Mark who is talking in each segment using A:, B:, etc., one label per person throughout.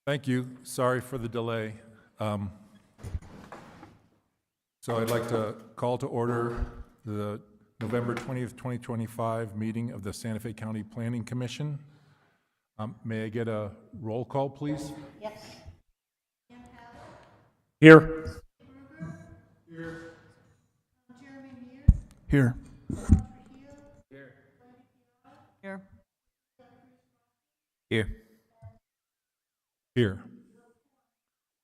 A: Thank you. Sorry for the delay. So I'd like to call to order the November 20th, 2025 meeting of the Santa Fe County Planning Commission. May I get a roll call, please?
B: Yes.
C: Here. Here.
B: Here.
C: Here.
A: Here.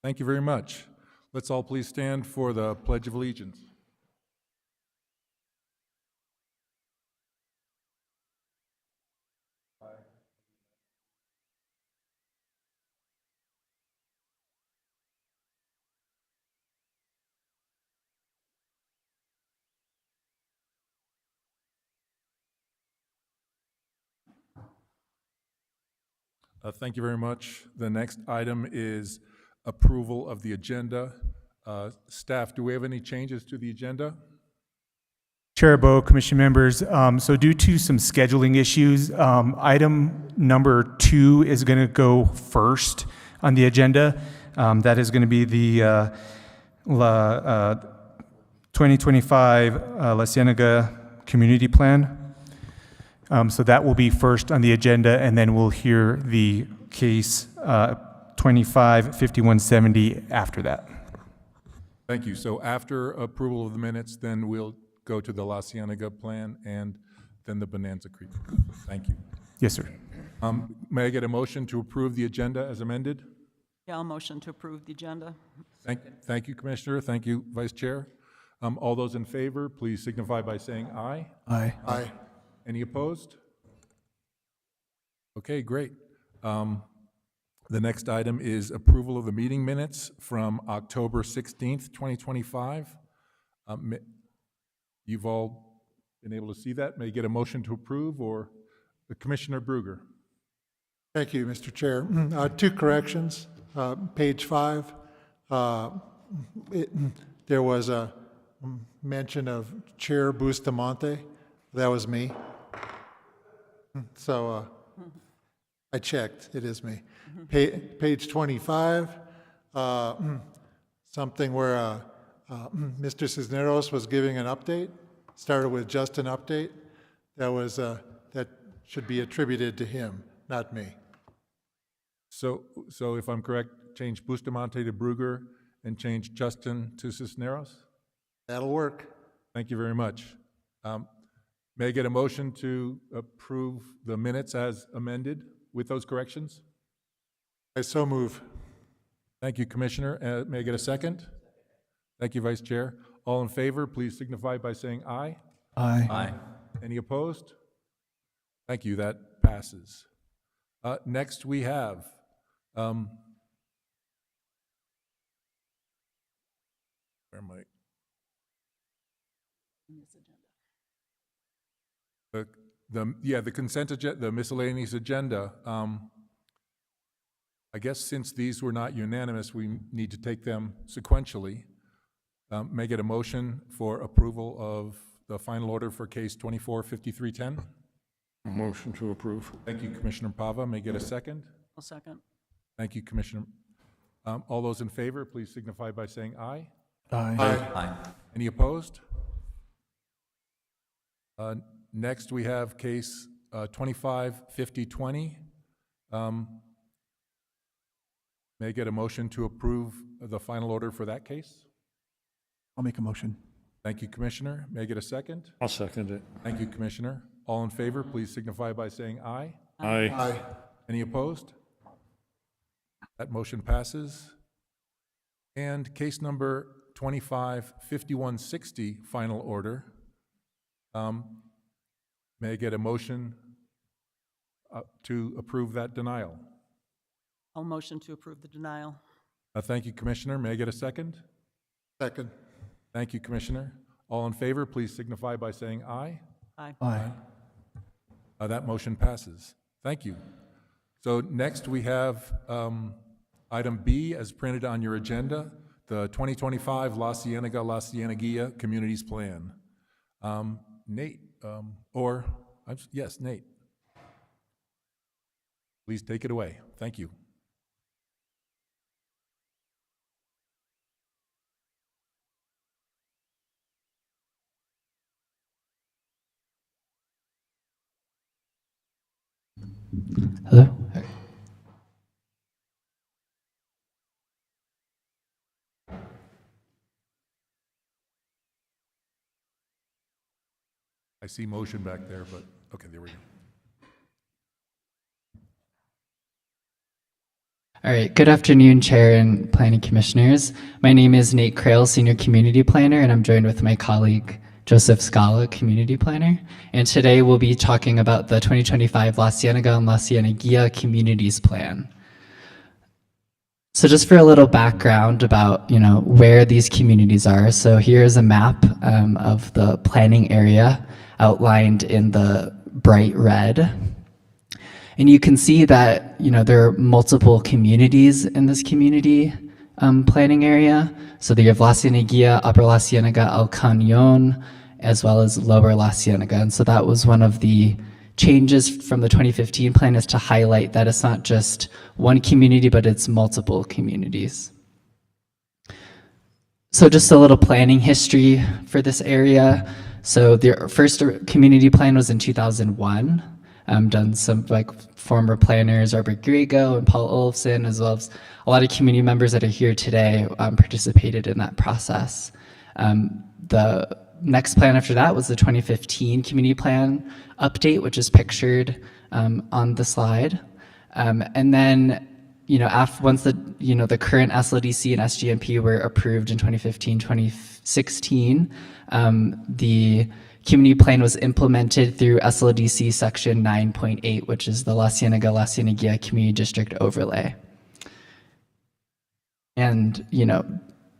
A: Thank you very much. Let's all please stand for the Pledge of Allegiance. Thank you very much. The next item is approval of the agenda. Staff, do we have any changes to the agenda?
C: Chair Bo, Commission members, so due to some scheduling issues, item number 2 is going to go first on the agenda. That is going to be the 2025 La Cienega Community Plan. So that will be first on the agenda, and then we'll hear the case 25-5170 after that.
A: Thank you. So after approval of the minutes, then we'll go to the La Cienega plan and then the Bonanza Creek. Thank you.
C: Yes, sir.
A: May I get a motion to approve the agenda as amended?
B: Yeah, I'll motion to approve the agenda.
A: Thank you, Commissioner. Thank you, Vice Chair. All those in favor, please signify by saying aye.
C: Aye.
A: Aye. Any opposed? Okay, great. The next item is approval of the meeting minutes from October 16th, 2025. You've all been able to see that. May I get a motion to approve, or Commissioner Bruger?
D: Thank you, Mr. Chair. 2 corrections. Page 5, there was a mention of Chair Bustamante. That was me. So I checked. It is me. Page 25, something where Mr. Cisneros was giving an update. Started with just an update. That should be attributed to him, not me.
A: So if I'm correct, change Bustamante to Bruger and change Justin to Cisneros?
D: That'll work.
A: Thank you very much. May I get a motion to approve the minutes as amended with those corrections?
D: I so move.
A: Thank you, Commissioner. May I get a second? Thank you, Vice Chair. All in favor, please signify by saying aye.
C: Aye.
A: Aye. Any opposed? Thank you, that passes. Next we have where am I? The consent agenda, the miscellaneous agenda. I guess since these were not unanimous, we need to take them sequentially. May I get a motion for approval of the final order for case 24-5310?
E: Motion to approve.
A: Thank you, Commissioner Pava. May I get a second?
B: I'll second.
A: Thank you, Commissioner. All those in favor, please signify by saying aye.
C: Aye.
A: Any opposed? Next, we have case 25-5020. May I get a motion to approve the final order for that case?
C: I'll make a motion.
A: Thank you, Commissioner. May I get a second?
E: I'll second it.
A: Thank you, Commissioner. All in favor, please signify by saying aye.
E: Aye.
A: Any opposed? That motion passes. And case number 25-5160, final order. May I get a motion to approve that denial?
B: I'll motion to approve the denial.
A: Thank you, Commissioner. May I get a second?
D: Second.
A: Thank you, Commissioner. All in favor, please signify by saying aye.
B: Aye.
C: Aye.
A: That motion passes. Thank you. So next we have item B as printed on your agenda, the 2025 La Cieneguilla Communities Plan. Nate, yes, Nate. Please take it away. Thank you.
F: Hello?
A: I see motion back there, but, okay, there we go.
F: All right. Good afternoon, Chair and Planning Commissioners. My name is Nate Crail, Senior Community Planner, and I'm joined with my colleague, Joseph Scala, Community Planner. And today we'll be talking about the 2025 La Cienega and La Cieneguilla Communities Plan. So just for a little background about, where these communities are. So here's a map of the planning area outlined in the bright red. And you can see that, there are multiple communities in this community planning area. So you have La Cieneguilla, Upper La Cienega, El Cañon, as well as Lower La Cienega. And so that was one of the changes from the 2015 plan, is to highlight that it's not just one community, but it's multiple communities. So just a little planning history for this area. So the first community plan was in 2001. Done some former planners, Robert Griego and Paul Olofsson, as well as a lot of community members that are here today participated in that process. The next plan after that was the 2015 community plan update, which is pictured on the slide. And then, once the current SLDC and SGMP were approved in 2015, 2016, the community plan was implemented through SLDC section 9.8, which is the La Cienega, La Cieneguilla Community District Overlay. And,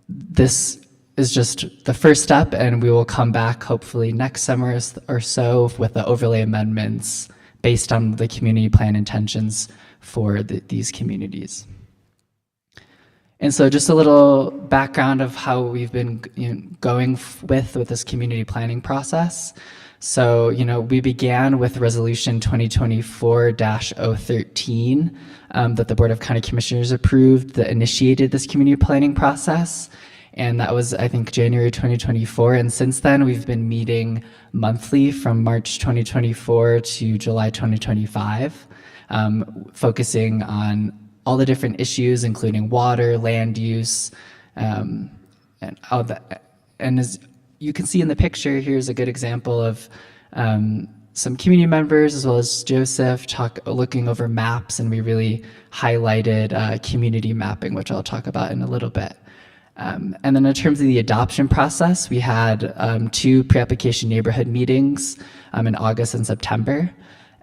F: this is just the first step, and we will come back hopefully next summer or so with the overlay amendments based on the community plan intentions for these communities. And so just a little background of how we've been going with this community planning process. So, we began with Resolution 2024-013 that the Board of County Commissioners approved that initiated this community planning process. And that was, I think, January 2024. And since then, we've been meeting monthly from March 2024 to July 2025, focusing on all the different issues, including water, land use, and all that. And as you can see in the picture, here's a good example of some community members, as well as Joseph, looking over maps, and we really highlighted community mapping, which I'll talk about in a little bit. And then in terms of the adoption process, we had 2 pre-application neighborhood meetings in August and September.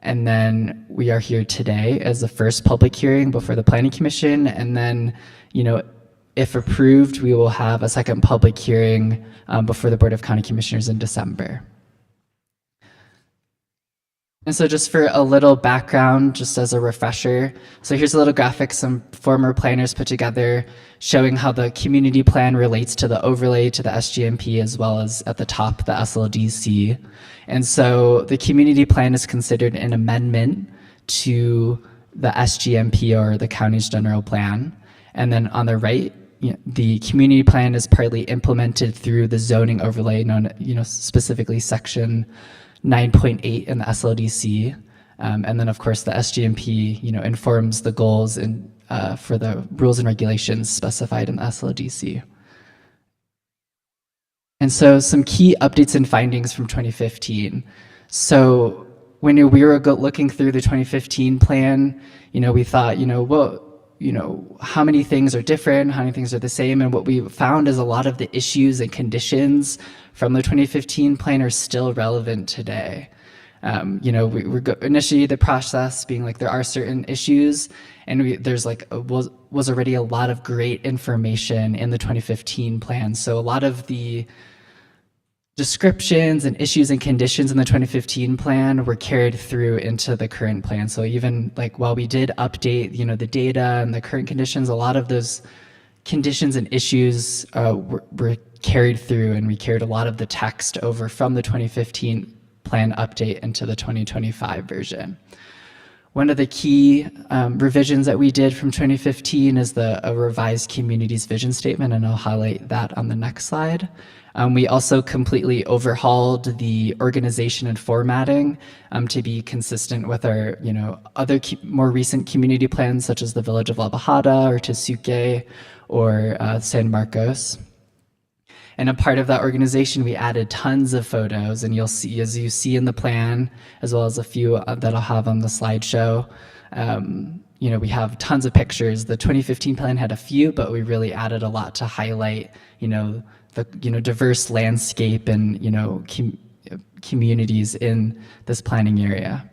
F: And then we are here today as the first public hearing before the Planning Commission. And then, if approved, we will have a second public hearing before the Board of County Commissioners in December. And so just for a little background, just as a refresher, so here's a little graphic some former planners put together showing how the community plan relates to the overlay, to the SGMP, as well as at the top, the SLDC. And so the community plan is considered an amendment to the SGMP, or the county's general plan. And then on the right, the community plan is partly implemented through the zoning overlay, known, specifically section 9.8 in the SLDC. And then, of course, the SGMP, informs the goals and for the rules and regulations specified in the SLDC. And so some key updates and findings from 2015. So when we were looking through the 2015 plan, we thought, how many things are different, how many things are the same? And what we found is a lot of the issues and conditions from the 2015 plan are still relevant today. We initiated the process being like, there are certain issues, and there's was already a lot of great information in the 2015 plan. So a lot of the descriptions and issues and conditions in the 2015 plan were carried through into the current plan. So even while we did update, the data and the current conditions, a lot of those conditions and issues were carried through, and we carried a lot of the text over from the 2015 plan update into the 2025 version. One of the key revisions that we did from 2015 is a revised community's vision statement, and I'll highlight that on the next slide. We also completely overhauled the organization and formatting to be consistent with our, other more recent community plans, such as the Village of La Bajada or Tesuque or San Marcos. And a part of that organization, we added tons of photos, and you'll see, as you see in the plan, as well as a few that I'll have on the slideshow, we have tons of pictures. The 2015 plan had a few, but we really added a lot to highlight, the diverse landscape and communities in this planning area.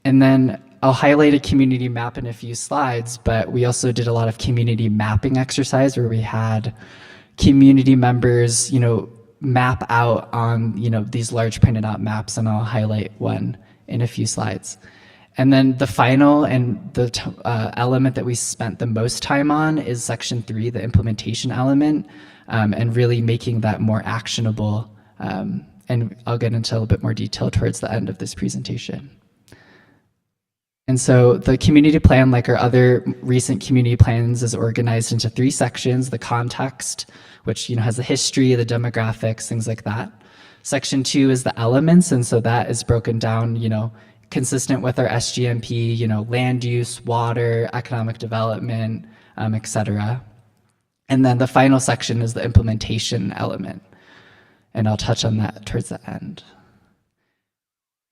F: And then I'll highlight a community map in a few slides, but we also did a lot of community mapping exercise where we had community members, map out on, these large printed out maps, and I'll highlight one in a few slides. And then the final and the element that we spent the most time on is section 3, the implementation element, and really making that more actionable. And I'll get into a little bit more detail towards the end of this presentation. And so the community plan, like our other recent community plans, is organized into 3 sections: the context, which has the history, the demographics, things like that. Section 2 is the elements, and so that is broken down, consistent with our SGMP, land use, water, economic development, et cetera. And then the final section is the implementation element, and I'll touch on that towards the end.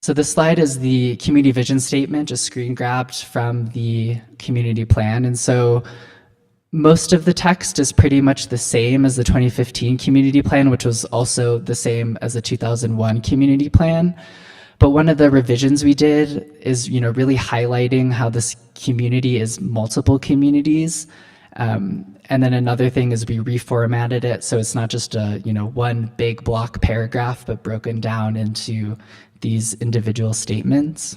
F: So this slide is the community vision statement, just screen grabbed from the community plan. And so most of the text is pretty much the same as the 2015 community plan, which was also the same as the 2001 community plan. But one of the revisions we did is, really highlighting how this community is multiple communities. And then another thing is we reformatted it so it's not just a, one big block paragraph, but broken down into these individual statements.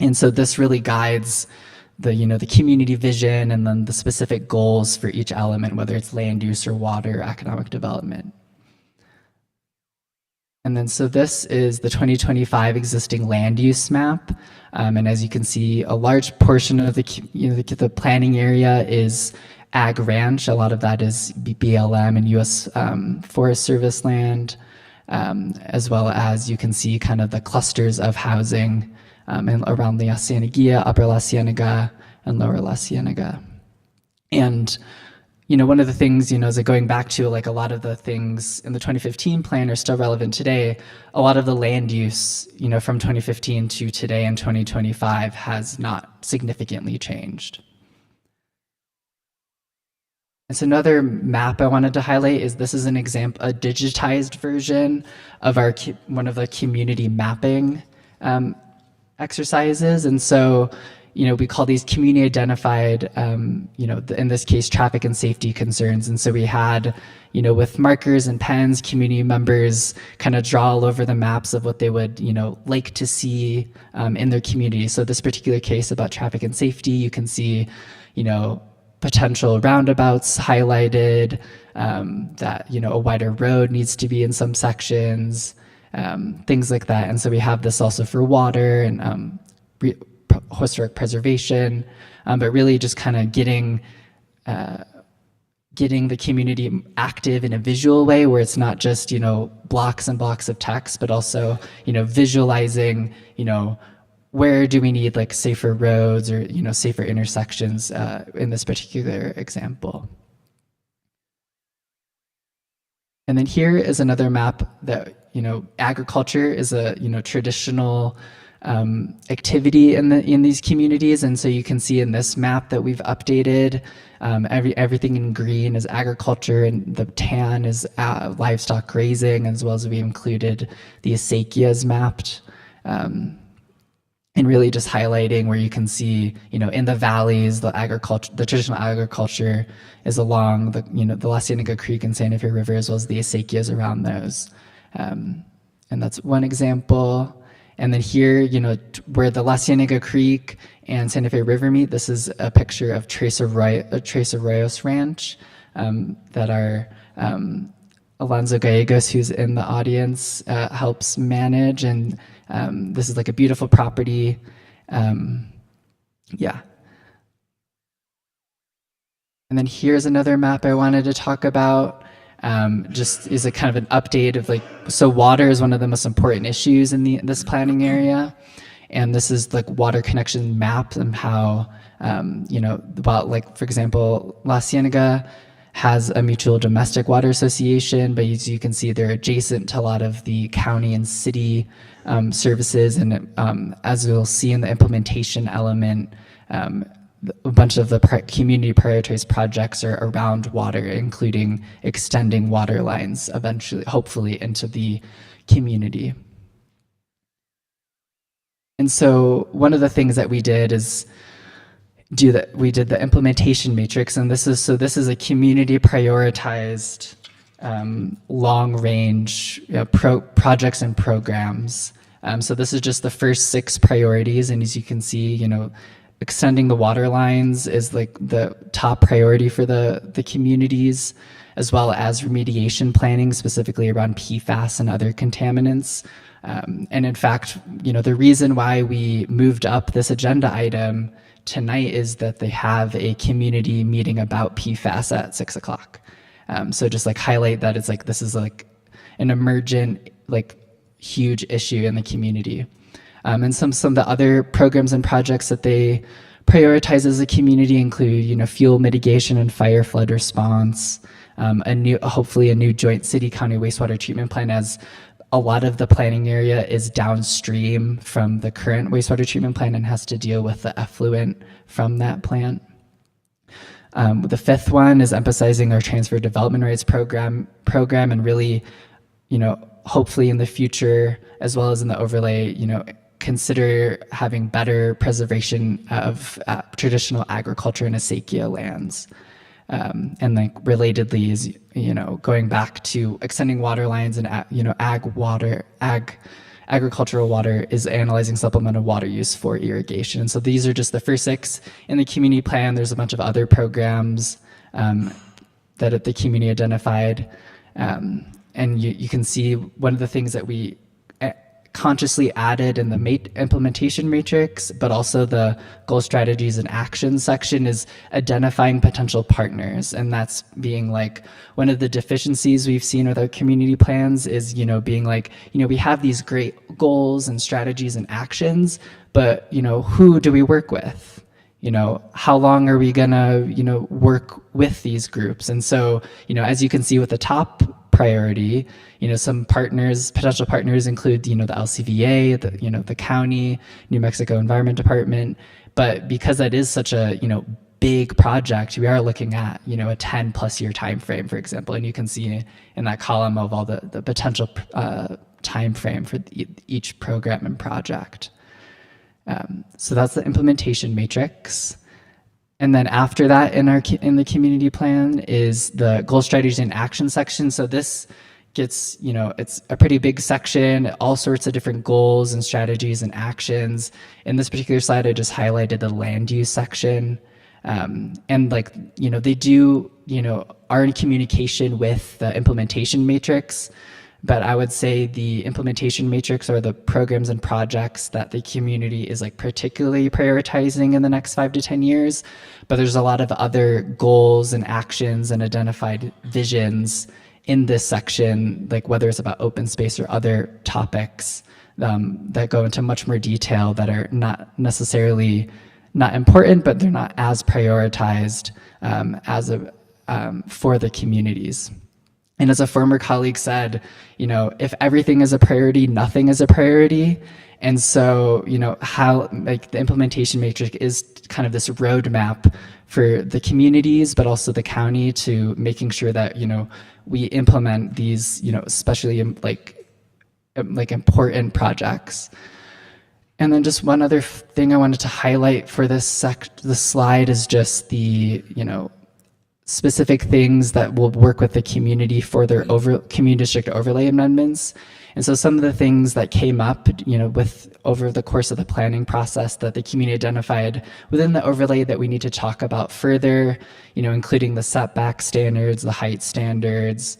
F: And so this really guides the community vision and then the specific goals for each element, whether it's land use or water or economic development. And then so this is the 2025 existing land use map. And as you can see, a large portion of the planning area is ag ranch. A lot of that is BLM and U.S. Forest Service land, as well as you can see kind of the clusters of housing around La Cienega, Upper La Cienega, and Lower La Cienega. And one of the things, is that going back to like a lot of the things in the 2015 plan are still relevant today. A lot of the land use, from 2015 to today in 2025 has not significantly changed. And so another map I wanted to highlight is this is an example, a digitized version of one of the community mapping exercises. And so, we call these community identified, in this case, traffic and safety concerns. And so we had, with markers and pens, community members kind of draw all over the maps of what they would, like to see in their community. So this particular case about traffic and safety, you can see, potential roundabouts highlighted, that, a wider road needs to be in some sections, things like that. And so we have this also for water and historic preservation, but really just kind of getting the community active in a visual way where it's not just, blocks and blocks of text, but also, visualizing, where do we need like safer roads or, safer intersections in this particular example. And then here is another map that, agriculture is a, traditional activity in these communities. And so you can see in this map that we've updated, everything in green is agriculture and the tan is livestock grazing, as well as we included the acequias mapped. And really just highlighting where you can see, in the valleys, the traditional agriculture is along the La Cienega Creek and Santa Fe River, as well as the acequias around those. And that's one example. And then here, where the La Cienega Creek and Santa Fe River meet, this is a picture of Tres Arroyos Ranch that our Alonso Gallegos, who's in the audience, helps manage. And this is like a beautiful property Yeah. And then here's another map I wanted to talk about. Just is a kind of an update of like, so water is one of the most important issues in this planning area. And this is like water connection map and how, about like, for example, La Cienega has a mutual domestic water association, but as you can see, they're adjacent to a lot of the county and city services. And as you'll see in the implementation element, a bunch of the community prioritized projects are around water, including extending water lines eventually, hopefully, into the community. And so one of the things that we did is we did the implementation matrix, and this is a community prioritized long range projects and programs. So this is just the first 6 priorities, and as you can see, extending the water lines is like the top priority for the communities, as well as remediation planning, specifically around PFAS and other contaminants. And in fact, the reason why we moved up this agenda item tonight is that they have a community meeting about PFAS at 6 o'clock. So just like highlight that it's like, this is like an emergent, like huge issue in the community. And some of the other programs and projects that they prioritize as a community include, fuel mitigation and fire flood response, hopefully a new joint city-county wastewater treatment plan, as a lot of the planning area is downstream from the current wastewater treatment plant and has to deal with the effluent from that plant. The 5th one is emphasizing our transfer development rights program and really, hopefully in the future, as well as in the overlay, consider having better preservation of traditional agriculture and acequia lands. And like relatedly is, going back to extending water lines and, agricultural water is analyzing supplemental water use for irrigation. So these are just the first 6 in the community plan. There's a bunch of other programs that the community identified. And you can see one of the things that we consciously added in the implementation matrix, but also the goal strategies and actions section is identifying potential partners. And that's being like one of the deficiencies we've seen with our community plans is, being like, we have these great goals and strategies and actions, but, who do we work with? How long are we gonna, work with these groups? And so, as you can see with the top priority, some potential partners include, the LCVA, the county, New Mexico Environment Department. But because that is such a, big project, we are looking at, a 10+ year time frame, for example. And you can see in that column of all the potential time frame for each program and project. So that's the implementation matrix. And then after that, in the community plan is the goal, strategies, and action section. So this gets, it's a pretty big section, all sorts of different goals and strategies and actions. In this particular slide, I just highlighted the land use section. And like, they do, are in communication with the implementation matrix. But I would say the implementation matrix are the programs and projects that the community is like particularly prioritizing in the next 5 to 10 years. But there's a lot of other goals and actions and identified visions in this section, like whether it's about open space or other topics that go into much more detail that are not necessarily not important, but they're not as prioritized for the communities. And as a former colleague said, if everything is a priority, nothing is a priority. And so, how like the implementation matrix is kind of this roadmap for the communities, but also the county to making sure that, we implement these, especially like important projects. And then just one other thing I wanted to highlight for this slide is just the, specific things that will work with the community for their community district overlay amendments. And so some of the things that came up, with over the course of the planning process that the community identified within the overlay that we need to talk about further, including the setback standards, the height standards,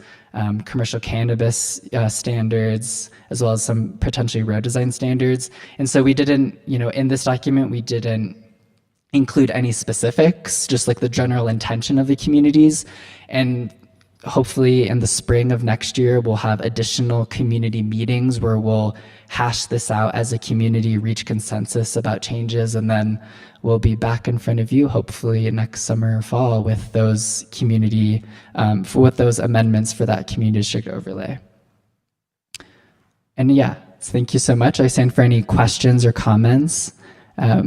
F: commercial cannabis standards, as well as some potentially road design standards. And so we didn't, in this document, we didn't include any specifics, just like the general intention of the communities. And hopefully in the spring of next year, we'll have additional community meetings where we'll hash this out as a community, reach consensus about changes, and then we'll be back in front of you hopefully next summer or fall with those with those amendments for that community district overlay. And yeah, thank you so much. I stand for any questions or comments. Yeah.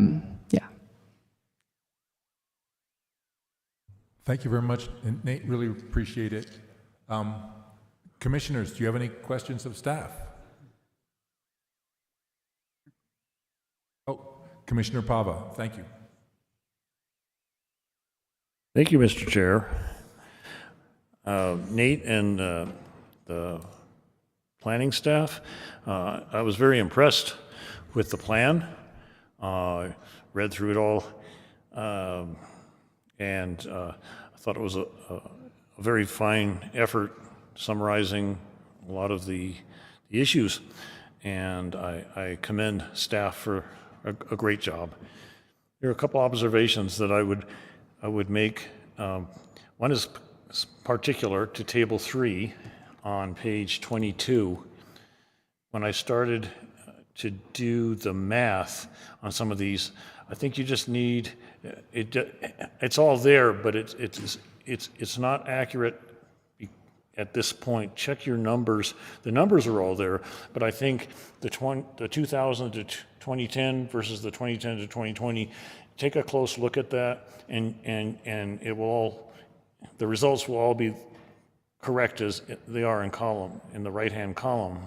A: Thank you very much, and Nate, really appreciate it. Commissioners, do you have any questions of staff? Oh, Commissioner Pava, thank you.
E: Thank you, Mr. Chair. Nate and the planning staff, I was very impressed with the plan. Read through it all, and I thought it was a very fine effort summarizing a lot of the issues, and I commend staff for a great job. There are a couple observations that I would make. One is particular to Table 3 on page 22. When I started to do the math on some of these, I think you just need it's all there, but it's not accurate at this point. Check your numbers. The numbers are all there, but I think the 2000 to 2010 versus the 2010 to 2020. Take a close look at that, and it will all, the results will all be correct as they are in the right-hand column.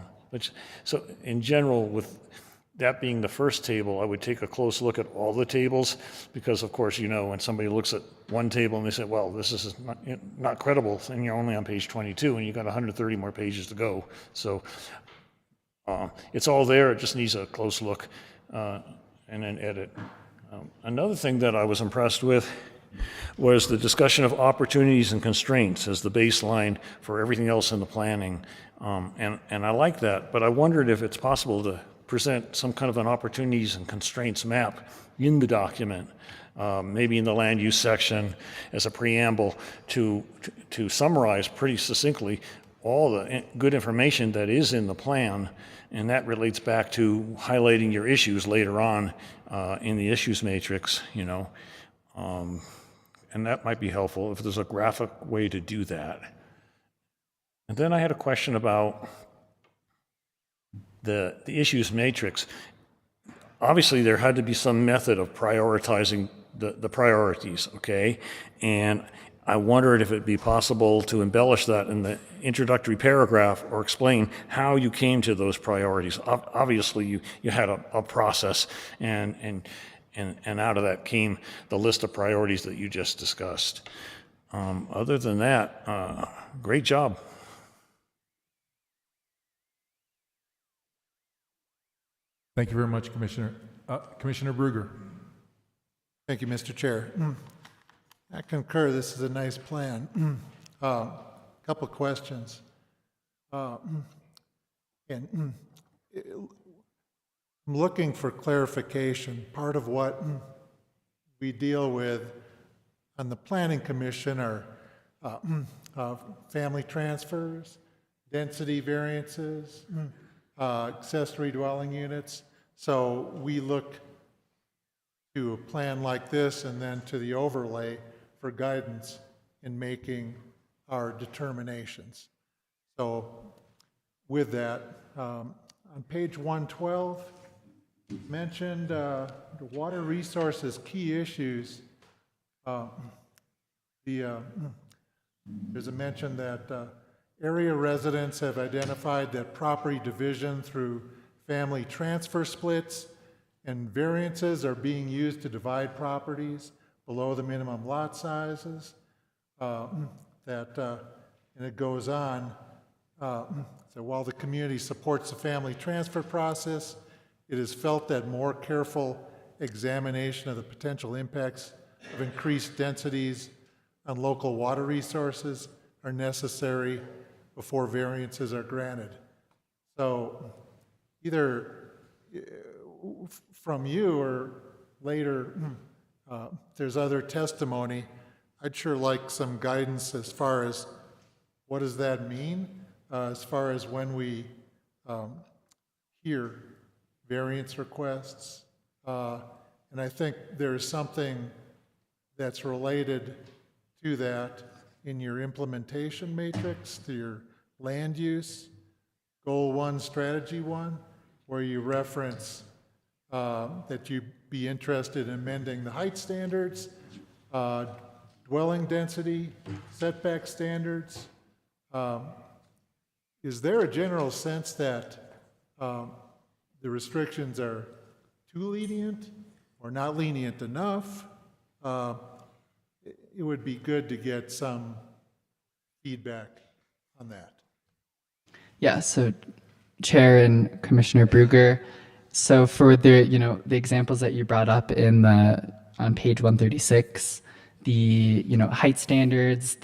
E: So in general, with that being the first table, I would take a close look at all the tables, because of course, when somebody looks at one table and they say, well, this is not credible, and you're only on page 22 and you've got 130 more pages to go. So it's all there, it just needs a close look and then edit. Another thing that I was impressed with was the discussion of opportunities and constraints as the baseline for everything else in the planning. And I like that, but I wondered if it's possible to present some kind of an opportunities and constraints map in the document, maybe in the land use section as a preamble to summarize pretty succinctly all the good information that is in the plan. And that relates back to highlighting your issues later on in the issues matrix, and that might be helpful if there's a graphic way to do that. And then I had a question about the issues matrix. Obviously, there had to be some method of prioritizing the priorities, okay? And I wondered if it'd be possible to embellish that in the introductory paragraph or explain how you came to those priorities. Obviously, you had a process, and out of that came the list of priorities that you just discussed. Other than that, great job.
A: Thank you very much, Commissioner. Commissioner Bruger.
D: Thank you, Mr. Chair. I concur, this is a nice plan. Couple questions. I'm looking for clarification. Part of what we deal with on the Planning Commission are family transfers, density variances, accessory dwelling units. So we look to a plan like this and then to the overlay for guidance in making our determinations. So with that, on page 112, mentioned the water resources key issues. There's a mention that area residents have identified that property division through family transfer splits and variances are being used to divide properties below the minimum lot sizes. And it goes on. So while the community supports the family transfer process, it is felt that more careful examination of the potential impacts of increased densities on local water resources are necessary before variances are granted. So either from you or later if there's other testimony, I'd sure like some guidance as far as what does that mean, as far as when we hear variance requests. And I think there's something that's related to that in your implementation matrix, to your land use, Goal 1, Strategy 1, where you reference that you'd be interested in amending the height standards, dwelling density, setback standards. Is there a general sense that the restrictions are too lenient or not lenient enough? It would be good to get some feedback on that.
F: Yeah, so Chair and Commissioner Bruger, so for the, the examples that you brought up on page 136, the, height standards,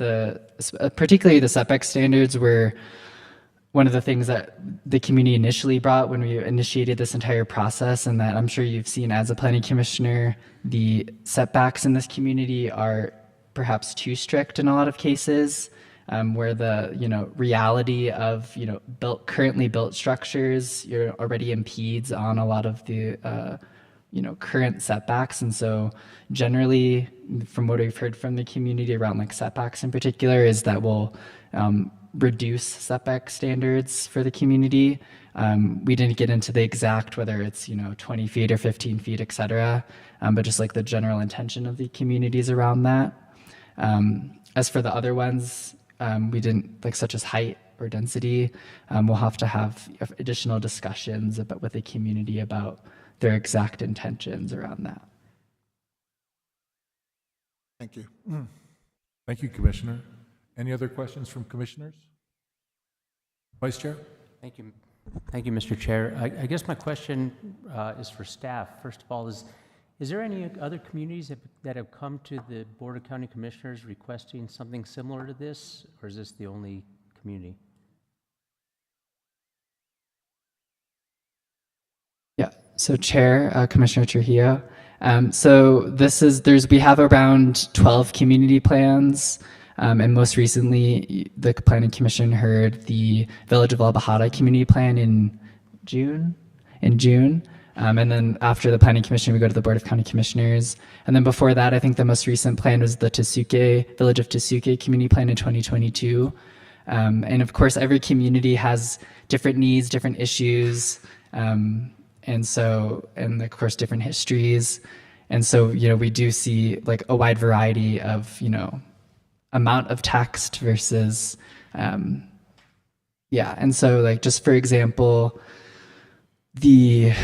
F: particularly the setback standards were one of the things that the community initially brought when we initiated this entire process, and that I'm sure you've seen as a planning commissioner, the setbacks in this community are perhaps too strict in a lot of cases, where the reality of currently built structures already impedes on a lot of the current setbacks. And so generally, from what we've heard from the community around like setbacks in particular, is that we'll reduce setback standards for the community. We didn't get into the exact, whether it's 20 feet or 15 feet, et cetera, but just like the general intention of the communities around that. As for the other ones, we didn't, like such as height or density, we'll have to have additional discussions with the community about their exact intentions around that.
D: Thank you.
A: Thank you, Commissioner. Any other questions from commissioners? Vice Chair?
G: Thank you. Thank you, Mr. Chair. I guess my question is for staff. First of all, is there any other communities that have come to the Board of County Commissioners requesting something similar to this, or is this the only community?
F: Yeah, so Chair, Commissioner Trujillo. So we have around 12 community plans, and most recently, the Planning Commission heard the Village of La Bajada Community Plan in June. And then after the Planning Commission, we go to the Board of County Commissioners. And then before that, I think the most recent plan was the Village of Tesuque Community Plan in 2022. And of course, every community has different needs, different issues, and of course, different histories. And so, we do see like a wide variety of, amount of text versus, And so like, just for example, this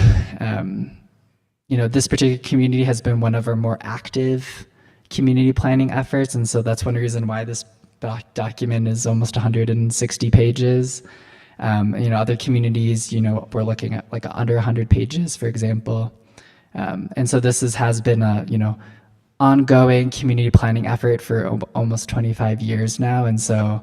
F: particular community has been one of our more active community planning efforts. And so that's one reason why this document is almost 160 pages. Other communities, we're looking at like under 100 pages, for example. And so this has been a, ongoing community planning effort for almost 25 years now. And so,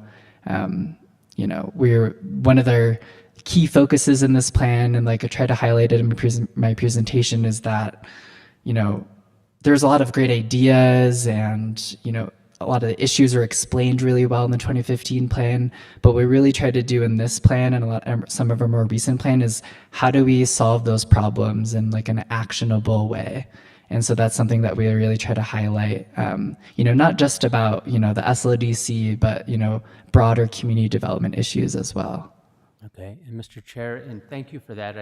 F: we're one of their key focuses in this plan, and like I try to highlight it in my presentation, is that, there's a lot of great ideas, and, a lot of the issues are explained really well in the 2015 plan. But what we really try to do in this plan and some of our more recent plan is how do we solve those problems in like an actionable way? And so that's something that we really try to highlight, not just about, the SLODC, but, broader community development issues as well.
G: Okay, and Mr. Chair, and thank you for that.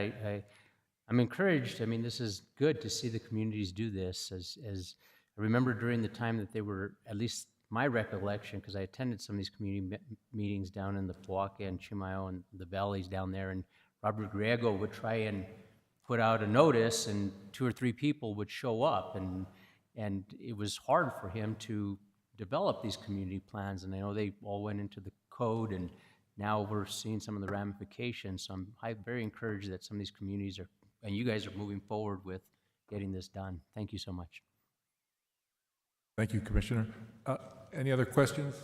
G: I'm encouraged. I mean, this is good to see the communities do this. As I remember during the time that they were, at least my recollection, because I attended some of these community meetings down in the Poaque and Chimayo and the valleys down there, and Robert Griego would try and put out a notice, and 2 or 3 people would show up, and it was hard for him to develop these community plans. And I know they all went into the code, and now we're seeing some of the ramifications. So I'm very encouraged that some of these communities and you guys are moving forward with getting this done. Thank you so much.
A: Thank you, Commissioner. Any other questions?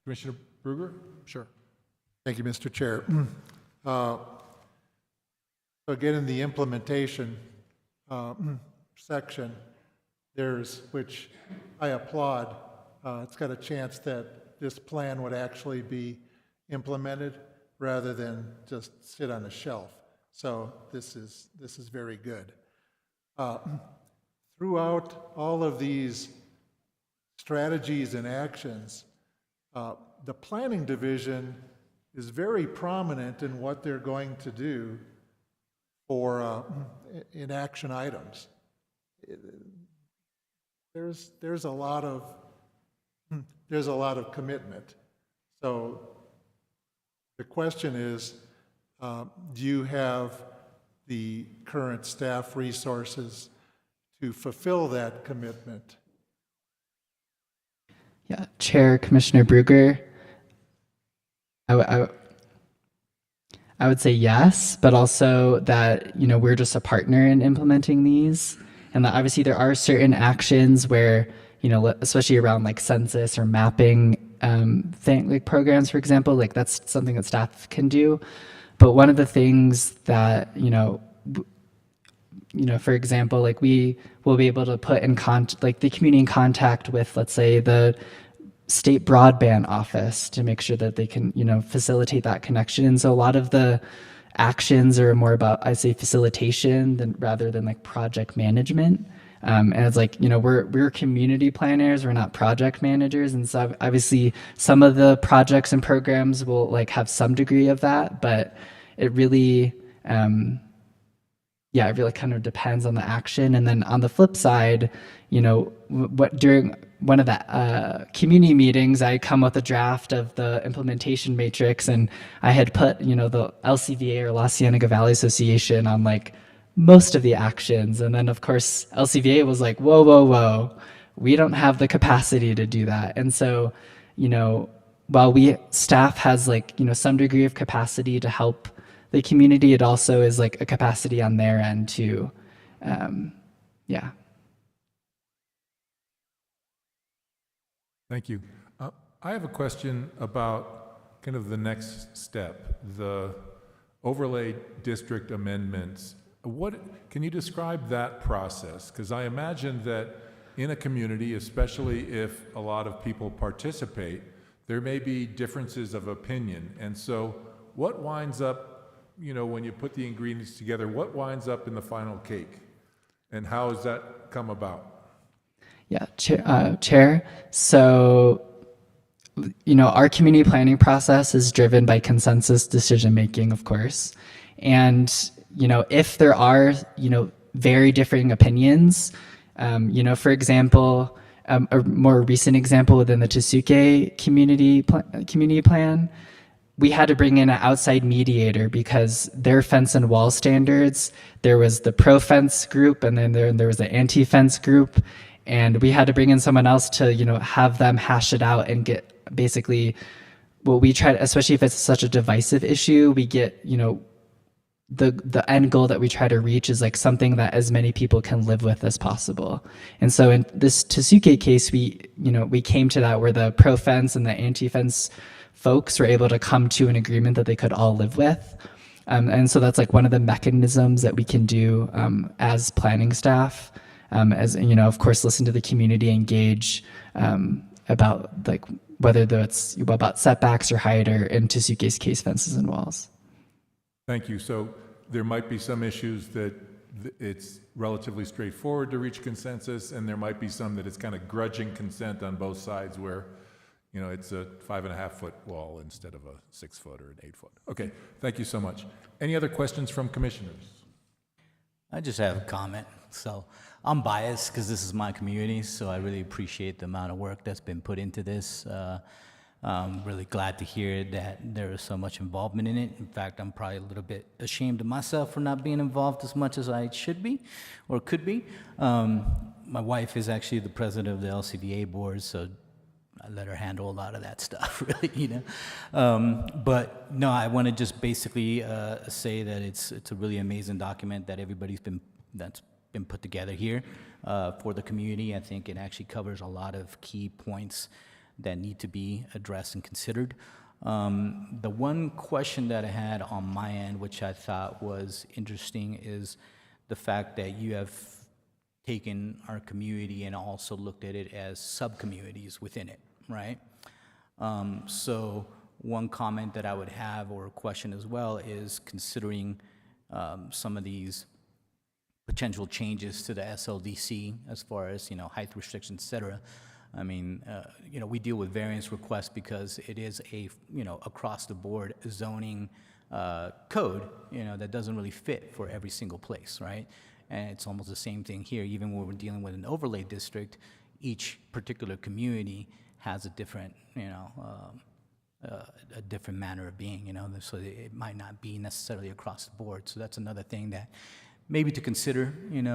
A: Commissioner Bruger?
D: Sure. Thank you, Mr. Chair. So again, in the implementation section, which I applaud. It's got a chance that this plan would actually be implemented rather than just sit on a shelf. So this is very good. Throughout all of these strategies and actions, the planning division is very prominent in what they're going to do for in action items. There's a lot of commitment. So the question is, do you have the current staff resources to fulfill that commitment?
F: Yeah, Chair, Commissioner Bruger, I would say yes, but also that, you know, we're just a partner in implementing these. And that obviously there are certain actions where, you know, especially around like census or mapping like programs, for example, like that's something that staff can do. But one of the things that, you know, for example, like we will be able to put in like the community in contact with, let's say, the state broadband office to make sure that they can, you know, facilitate that connection. And so a lot of the actions are more about, I'd say, facilitation rather than like project management. And it's like, you know, we're community planners, we're not project managers. And so obviously some of the projects and programs will like have some degree of that, but it really, it really kind of depends on the action. And then on the flip side, you know, during one of the community meetings, I come with a draft of the implementation matrix, and I had put, you know, the LCVA or La Cienega Valley Association on like most of the actions. And then of course, LCVA was like, whoa, we don't have the capacity to do that. And so, you know, while staff has like, you know, some degree of capacity to help the community, it also is like a capacity on their end to,
A: Thank you. I have a question about kind of the next step, the overlay district amendments. Can you describe that process? Because I imagine that in a community, especially if a lot of people participate, there may be differences of opinion. And so what winds up, you know, when you put the ingredients together, what winds up in the final cake? And how does that come about?
F: Yeah, Chair. So, you know, our community planning process is driven by consensus decision making, of course. And, you know, if there are, you know, very differing opinions, you know, for example, a more recent example within the Tesuque community plan, we had to bring in an outside mediator because their fence and wall standards, there was the pro-fence group and then there was the anti-fence group. And we had to bring in someone else to, you know, have them hash it out and get basically what we try to, especially if it's such a divisive issue, we get, you know, the end goal that we try to reach is like something that as many people can live with as possible. And so in this Tesuque case, we came to that where the pro-fence and the anti-fence folks were able to come to an agreement that they could all live with. And so that's like one of the mechanisms that we can do as planning staff. As you know, of course, listen to the community, engage about like whether it's about setbacks or height, or in Tesuque's case, fences and walls.
A: Thank you. So there might be some issues that it's relatively straightforward to reach consensus, and there might be some that it's kind of grudging consent on both sides where, you know, it's a 5.5-foot wall instead of a 6-foot or an 8-foot. Okay, thank you so much. Any other questions from commissioners?
H: I just have a comment. So I'm biased because this is my community, so I really appreciate the amount of work that's been put into this. I'm really glad to hear that there is so much involvement in it. In fact, I'm probably a little bit ashamed of myself for not being involved as much as I should be or could be. My wife is actually the president of the LCVA board, so I let her handle a lot of that stuff, really, you know. But no, I want to just basically say that it's a really amazing document that that's been put together here for the community. I think it actually covers a lot of key points that need to be addressed and considered. The one question that I had on my end, which I thought was interesting, is the fact that you have taken our community and also looked at it as sub-communities within it, right? So one comment that I would have, or a question as well, is considering some of these potential changes to the SLDC as far as, height restrictions, et cetera. I mean, we deal with variance requests because it is a, across-the-board zoning code, that doesn't really fit for every single place, right? And it's almost the same thing here. Even when we're dealing with an overlay district, each particular community has a different, a different manner of being, so it might not be necessarily across the board. So that's another thing that maybe to consider,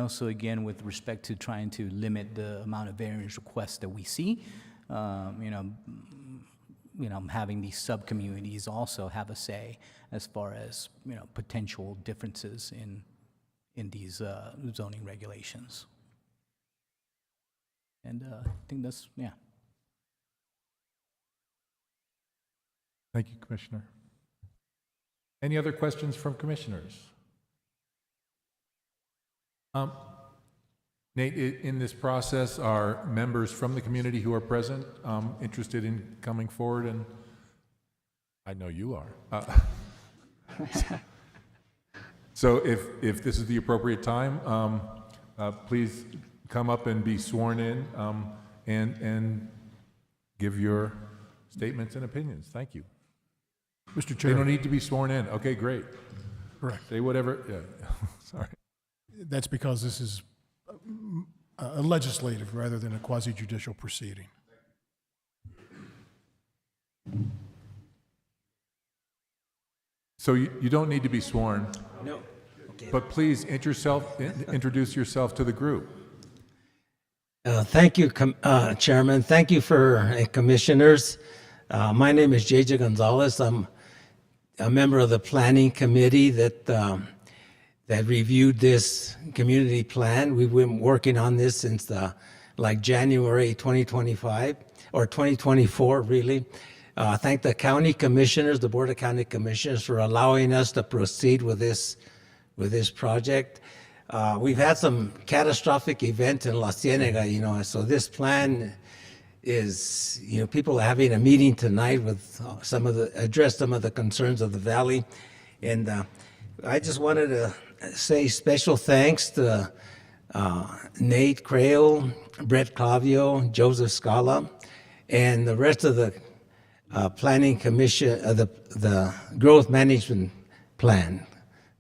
H: so again, with respect to trying to limit the amount of variance requests that we see, having these sub-communities also have a say as far as, potential differences in these zoning regulations. And I think that's, yeah.
A: Thank you, Commissioner. Any other questions from commissioners? Nate, in this process, are members from the community who are present interested in coming forward? And I know you are. So if this is the appropriate time, please come up and be sworn in and give your statements and opinions. Thank you.
I: Mr.
A: They
I: Chair,
A: don't need to be sworn in. Okay, great.
I: correct.
A: Say whatever. Yeah. Sorry.
I: That's because this is a legislative rather than a quasi-judicial proceeding.
A: So you don't need to be sworn. No. But please introduce yourself to the group.
J: Thank you, Chairman. Thank you for commissioners. My name is J.J. Gonzalez. I'm a member of the planning committee that reviewed this community plan. We've been working on this since like January 2025 or 2024, really. Thank the county commissioners, the Board of County Commissioners, for allowing us to proceed with this project. We've had some catastrophic events in La Cienega, so this plan is, people are having a meeting tonight with address some of the concerns of the valley. And I just wanted to say special thanks to Nate Crail, Brett Clavio, Joseph Scala, and the rest of the planning commission, the growth management plan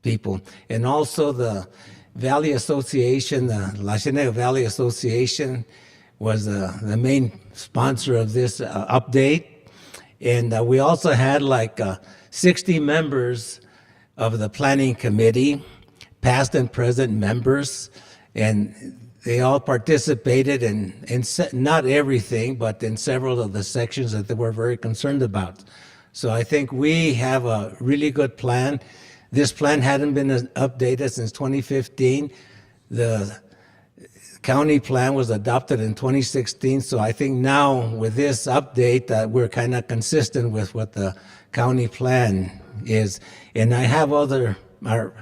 J: people, and also the Valley Association, the La Cienega Valley Association was the main sponsor of this update. And we also had like 60 members of the planning committee, past and present members, and they all participated in not everything, but in several of the sections that they were very concerned about. So I think we have a really good plan. This plan hadn't been updated since 2015. The county plan was adopted in 2016. So I think now with this update that we're kind of consistent with what the county plan is. And I have our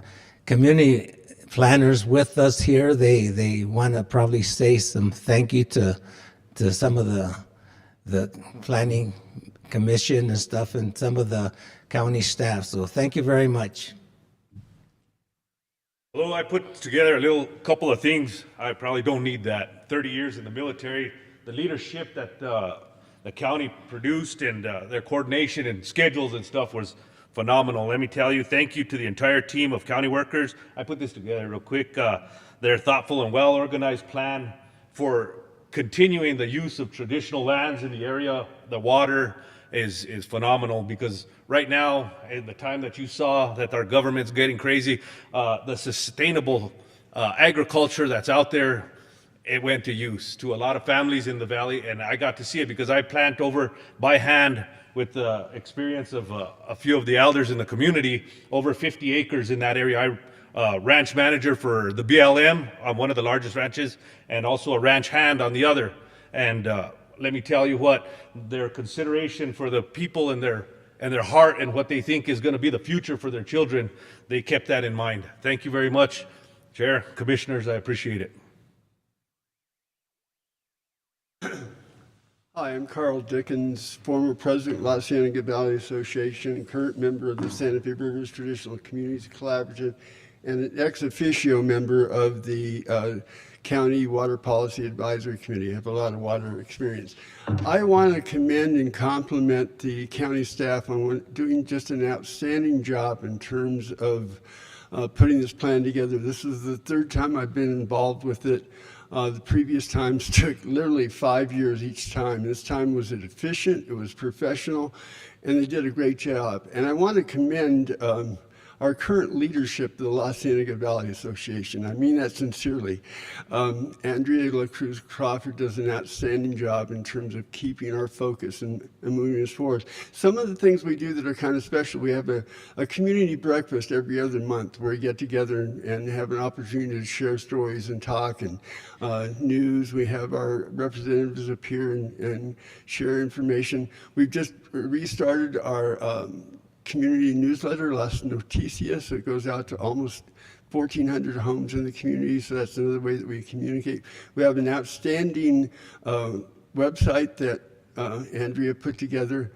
J: community planners with us here. They want to probably say some thank you to some of the planning commission and stuff and some of the county staff. So thank you very much.
K: Hello, I put together a little couple of things. I probably don't need that. 30 years in the military, the leadership that the county produced and their coordination and schedules and stuff was phenomenal. Let me tell you, thank you to the entire team of county workers. I put this together real quick. Their thoughtful and well-organized plan for continuing the use of traditional lands in the area, the water, is phenomenal, because right now, in the time that you saw that our government's getting crazy, the sustainable agriculture that's out there, it went to use to a lot of families in the valley, and I got to see it because I plant over by hand with the experience of a few of the elders in the community, over 50 acres in that area. I ranch manager for the BLM on one of the largest ranches, and also a ranch hand on the other. And let me tell you what, their consideration for the people and their heart and what they think is going to be the future for their children, they kept that in mind. Thank you very much, Chair, Commissioners, I appreciate it.
L: Hi, I'm Carl Dickens, former president of La Cienega Valley Association and current member of the Santa Fe Rivers Traditional Communities Collaborative and an ex officio member of the County Water Policy Advisory Committee. I have a lot of water experience. I want to commend and compliment the county staff on doing just an outstanding job in terms of putting this plan together. This is the third time I've been involved with it. The previous times took literally 5 years each time. This time was efficient, it was professional, and they did a great job. And I want to commend our current leadership of the La Cienega Valley Association. I mean that sincerely. Andrea La Cruz Crawford does an outstanding job in terms of keeping our focus and moving us forward. Some of the things we do that are kind of special, we have a community breakfast every other month where we get together and have an opportunity to share stories and talk and news. We have our representatives appear and share information. We've just restarted our community newsletter, Las Noticias. It goes out to almost 1,400 homes in the community, so that's another way that we communicate. We have an outstanding website that Andrea put together.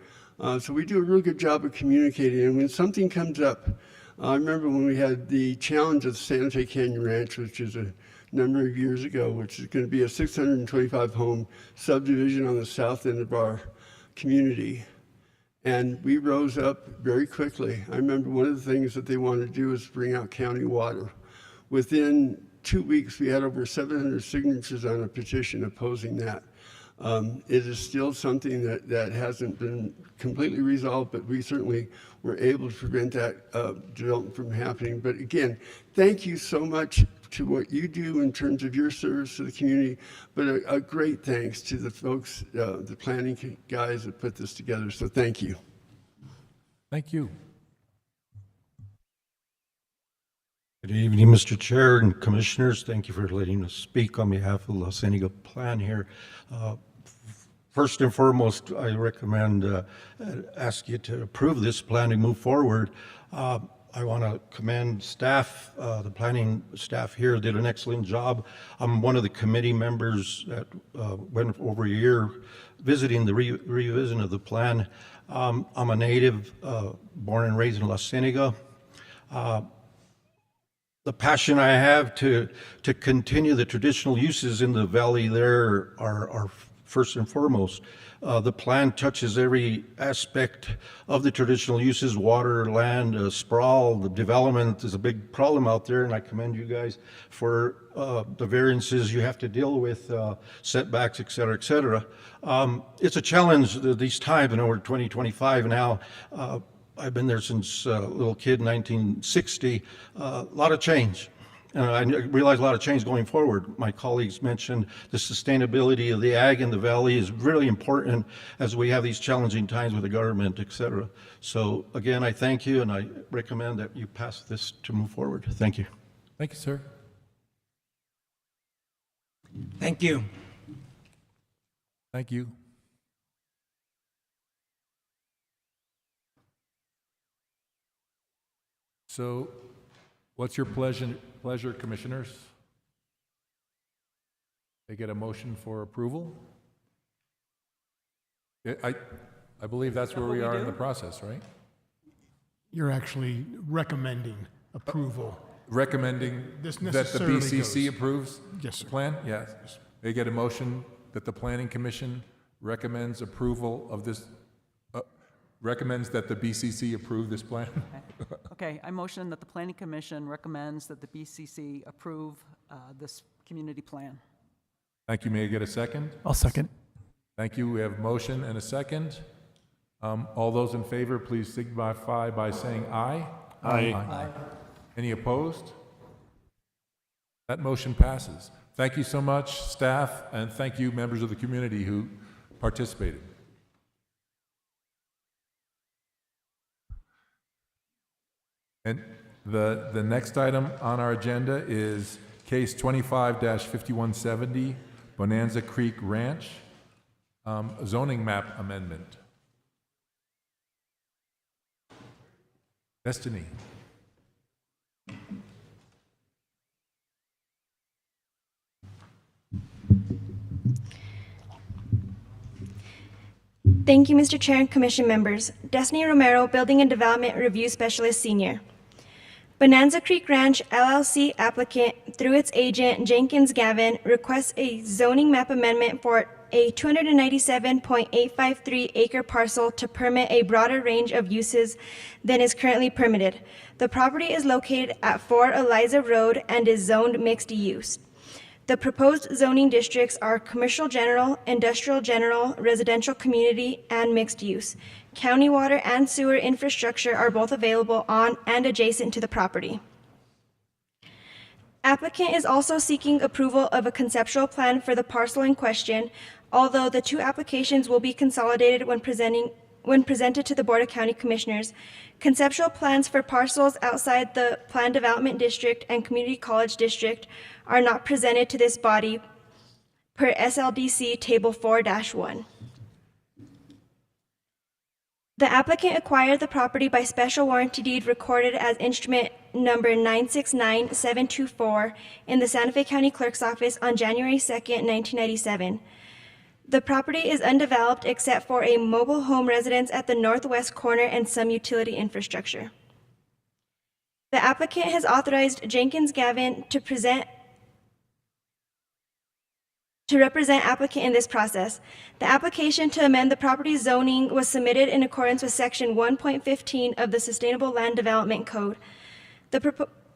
L: So we do a real good job of communicating. And when something comes up, I remember when we had the challenge of Santa Fe Canyon Ranch, which is a number of years ago, which is going to be a 625 home subdivision on the south end of our community. And we rose up very quickly. I remember one of the things that they wanted to do was bring out county water. Within 2 weeks, we had over 700 signatures on a petition opposing that. It is still something that hasn't been completely resolved, but we certainly were able to prevent that development from happening. But again, thank you so much to what you do in terms of your service to the community, but a great thanks to the folks, the planning guys that put this together. So thank you.
A: Thank you.
M: Good evening, Mr. Chair and Commissioners. Thank you for letting us speak on behalf of La Cienega Plan here. First and foremost, I recommend ask you to approve this plan and move forward. I want to commend staff, the planning staff here did an excellent job. I'm one of the committee members that went over a year visiting the revision of the plan. I'm a native, born and raised in La Cienega. The passion I have to continue the traditional uses in the valley there are first and foremost. The plan touches every aspect of the traditional uses, water, land, sprawl. The development is a big problem out there, and I commend you guys for the variances you have to deal with, setbacks, et cetera, et cetera. It's a challenge these times, and we're 2025 now. I've been there since a little kid, 1960. A lot of change. I realize a lot of change going forward. My colleagues mentioned the sustainability of the ag in the valley is really important as we have these challenging times with the government, et cetera. So again, I thank you, and I recommend that you pass this to move forward. Thank you.
A: Thank you, sir.
J: Thank you.
A: Thank you. So, what's your pleasure, commissioners? They get a motion for approval? I believe that's where we are in the process, right?
I: You're actually recommending approval.
A: Recommending
I: This
A: that the
I: necessarily
A: BCC
I: goes-
A: approves
I: Yes,
A: the
I: sir.
A: plan? Yes. They get a motion that the Planning Commission recommends approval of this, recommends that the BCC approve this plan?
B: Okay, I motion that the Planning Commission recommends that the BCC approve this community plan.
A: Thank you. May I get a second?
C: I'll second.
A: Thank you. We have motion and a second. All those in favor, please signify by saying aye.
E: Aye.
A: Any opposed? That motion passes. Thank you so much, staff, and thank you, members of the community who participated. And the next item on our agenda is case 25-5170, Bonanza Creek Ranch, zoning map amendment. Destiny.
N: Thank you, Mr. Chair and Commission members. Destiny Romero, Building and Development Review Specialist Senior. Bonanza Creek Ranch LLC applicant, through its agent Jenkins Gavin, requests a zoning map amendment for a 297.853 acre parcel to permit a broader range of uses than is currently permitted. The property is located at 4 Eliza Road and is zoned mixed use. The proposed zoning districts are commercial general, industrial general, residential community, and mixed use. County water and sewer infrastructure are both available on and adjacent to the property. Applicant is also seeking approval of a conceptual plan for the parcel in question, although the two applications will be consolidated when presented to the Board of County Commissioners. Conceptual plans for parcels outside the Planned Development District and Community College District are not presented to this body per SLDC Table 4-1. The applicant acquired the property by special warranty deed recorded as instrument number 969724 in the Santa Fe County Clerk's Office on January 2nd, 1997. The property is undeveloped except for a mobile home residence at the northwest corner and some utility infrastructure. The applicant has authorized Jenkins Gavin to represent applicant in this process. The application to amend the property zoning was submitted in accordance with Section 1.15 of the Sustainable Land Development Code. The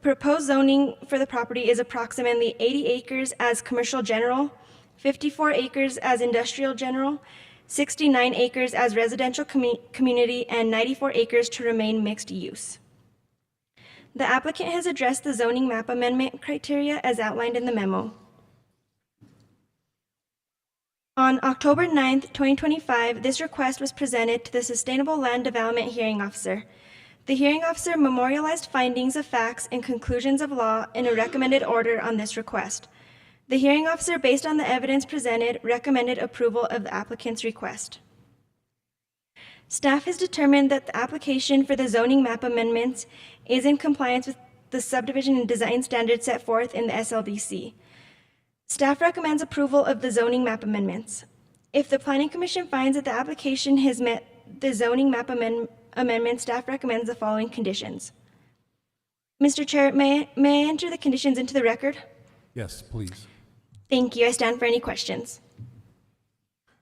N: proposed zoning for the property is approximately 80 acres as commercial general, 54 acres as industrial general, 69 acres as residential community, and 94 acres to remain mixed use. The applicant has addressed the zoning map amendment criteria as outlined in the memo. On October 9th, 2025, this request was presented to the Sustainable Land Development Hearing Officer. The hearing officer memorialized findings of facts and conclusions of law in a recommended order on this request. The hearing officer, based on the evidence presented, recommended approval of the applicant's request. Staff has determined that the application for the zoning map amendments is in compliance with the subdivision and design standards set forth in the SLDC. Staff recommends approval of the zoning map amendments. If the Planning Commission finds that the application has met the zoning map amendment, staff recommends the following conditions. Mr. Chair, may I enter the conditions into the record?
A: Yes, please.
N: Thank you. I stand for any questions.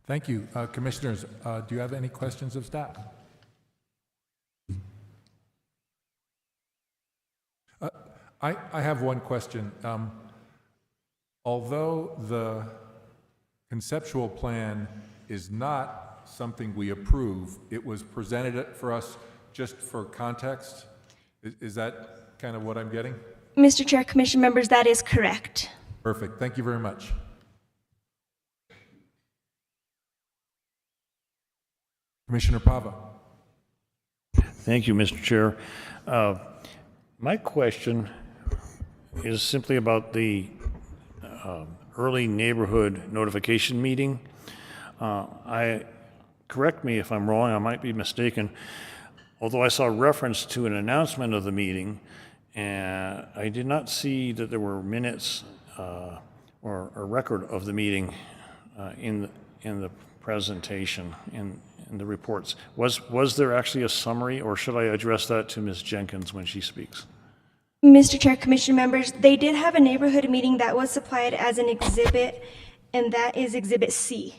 A: Thank you. Commissioners, do you have any questions of staff? I have one question. Although the conceptual plan is not something we approve, it was presented for us just for context. Is that kind of what I'm getting?
N: Mr. Chair, Commission members, that is correct.
A: Perfect. Thank you very much. Commissioner Pava.
E: Thank you, Mr. Chair. My question is simply about the early neighborhood notification meeting. Correct me if I'm wrong, I might be mistaken. Although I saw reference to an announcement of the meeting, and I did not see that there were minutes or a record of the meeting in the presentation, in the reports. Was there actually a summary, or should I address that to Ms. Jenkins when she speaks?
N: Mr. Chair, Commission members, they did have a neighborhood meeting that was supplied as an exhibit, and that is Exhibit C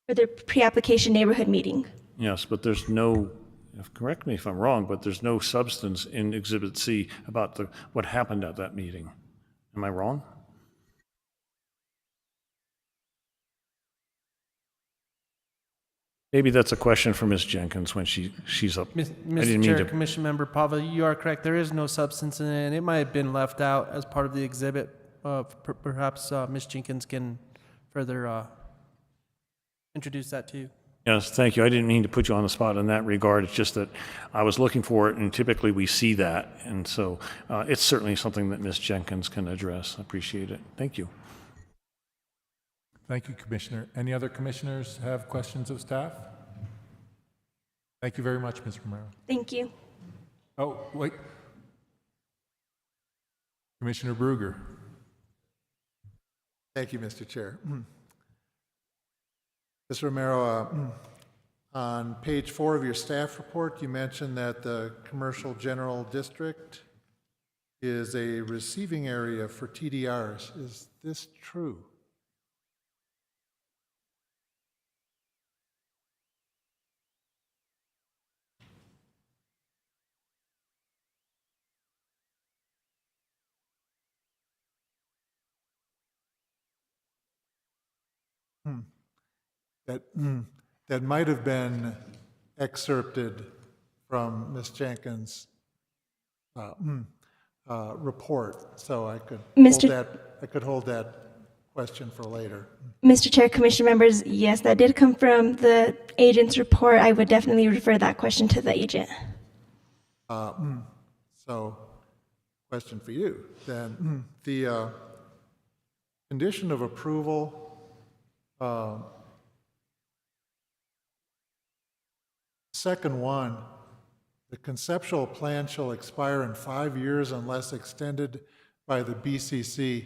N: for the pre-application neighborhood meeting.
E: Yes, but there's no, correct me if I'm wrong, but there's no substance in Exhibit C about what happened at that meeting. Am I wrong? Maybe that's a question for Ms. Jenkins when she's up.
O: Mr. Chair, Commission Member Pava, you are correct. There is no substance in it, and it might have been left out as part of the exhibit. Perhaps Ms. Jenkins can further introduce that to you.
E: Yes, thank you. I didn't mean to put you on the spot in that regard. It's just that I was looking for it, and typically we see that. And so it's certainly something that Ms. Jenkins can address. I appreciate it. Thank you.
A: Thank you, Commissioner. Any other commissioners have questions of staff? Thank you very much, Ms. Romero.
N: Thank you.
A: Oh, wait. Commissioner Bruger.
D: Thank you, Mr. Chair. Ms. Romero, on page 4 of your staff report, you mentioned that the Commercial General District is a receiving area for TDRs. Is this true? That might have been excerpted from Ms. Jenkins' report, so I could hold that question for later.
N: Mr. Chair, Commission members, yes, that did come from the agent's report. I would definitely refer that question to the agent.
D: So, question for you then. The condition of approval, second one, the conceptual plan shall expire in 5 years unless extended by the BCC.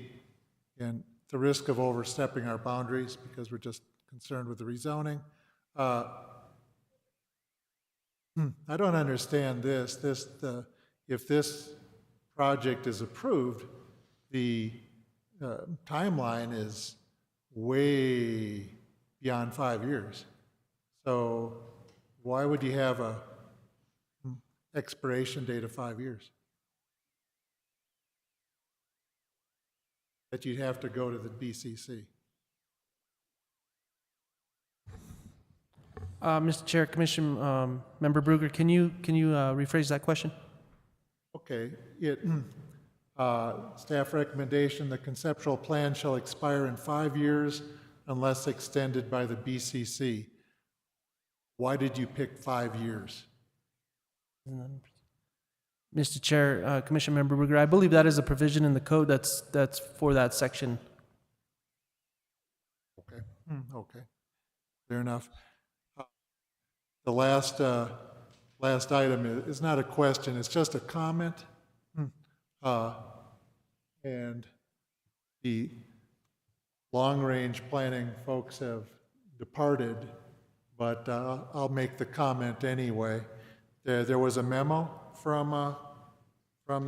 D: And the risk of overstepping our boundaries because we're just concerned with the rezoning. I don't understand this. If this project is approved, the timeline is way beyond 5 years. So why would you have a expiration date of 5 years? That you'd have to go to the BCC.
O: Mr. Chair, Commission Member Bruger, can you rephrase that question?
D: Okay. Staff recommendation: the conceptual plan shall expire in 5 years unless extended by the BCC. Why did you pick 5 years?
O: Mr. Chair, Commission Member Bruger, I believe that is a provision in the code that's for that section.
D: Okay. Okay. Fair enough. The last item is not a question, it's just a comment. And the long-range planning folks have departed, but I'll make the comment anyway. There was a memo from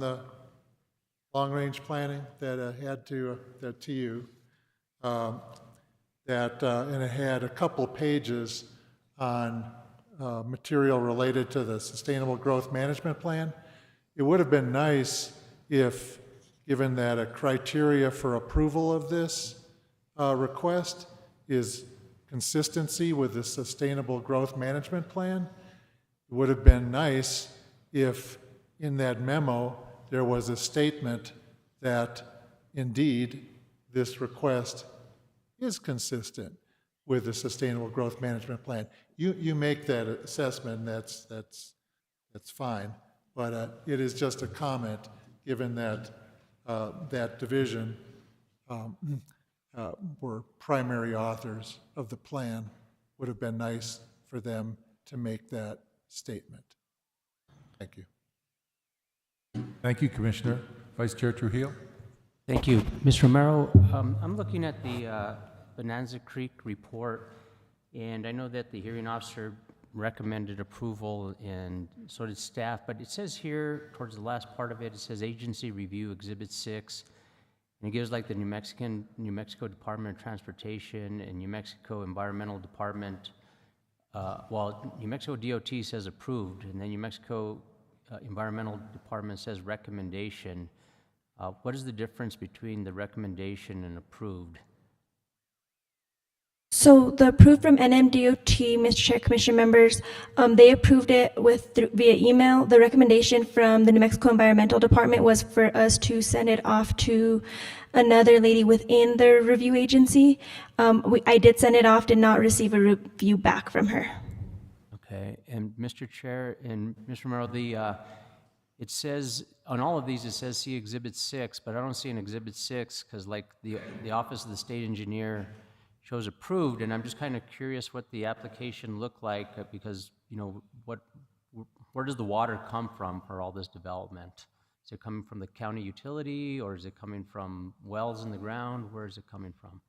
D: the long-range planning that had to you, and it had a couple pages on material related to the Sustainable Growth Management Plan. It would have been nice if, given that a criteria for approval of this request is consistency with the Sustainable Growth Management Plan, it would have been nice if in that memo there was a statement that indeed this request is consistent with the Sustainable Growth Management Plan. You make that assessment, and that's fine, but it is just a comment, given that that division were primary authors of the plan. Would have been nice for them to make that statement. Thank you.
A: Thank you, Commissioner. Vice Chair Trujillo.
G: Thank you. Ms. Romero, I'm looking at the Bonanza Creek report, and I know that the hearing officer recommended approval, and so did staff, but it says here, towards the last part of it, it says Agency Review Exhibit 6, and it gives like the New Mexico Department of Transportation and New Mexico Environmental Department. Well, New Mexico DOT says approved, and then New Mexico Environmental Department says recommendation. What is the difference between the recommendation and approved?
N: So the approved from NMDOT, Mr. Chair, Commission members, they approved it via email. The recommendation from the New Mexico Environmental Department was for us to send it off to another lady within the review agency. I did send it off, did not receive a review back from her. Okay,
G: and Mr. Chair and Mr. Romero, it says, on all of these, it says see Exhibit 6, but I don't see an Exhibit 6 because like the Office of the State Engineer shows approved, and I'm just kind of curious what the application looked like because, you know, where does the water come from for all this development? Is it coming from the county utility, or is it coming from wells in the ground? Where is it coming from?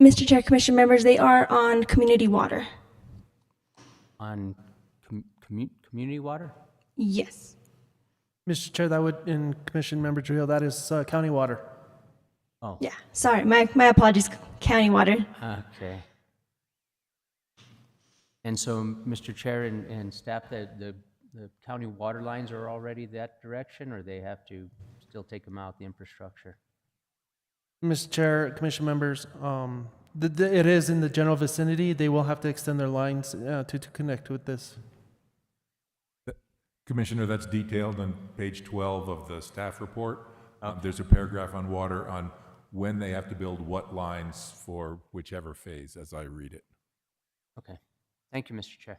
N: Mr. Chair, Commission members, they are on community water.
G: On community water?
N: Yes.
O: Mr. Chair, that would, in Commission Member Trujillo, that is county water.
G: Oh,
N: Yeah, sorry, my apologies, county water.
G: okay. And so, Mr. Chair and staff, the county water lines are already that direction, or they have to still take them out, the infrastructure?
O: Mr. Chair, Commission members, it is in the general vicinity. They will have to extend their lines to connect with this.
A: Commissioner, that's detailed on page 12 of the staff report. There's a paragraph on water on when they have to build what lines for whichever phase, as I read it.
G: Okay. Thank you, Mr. Chair.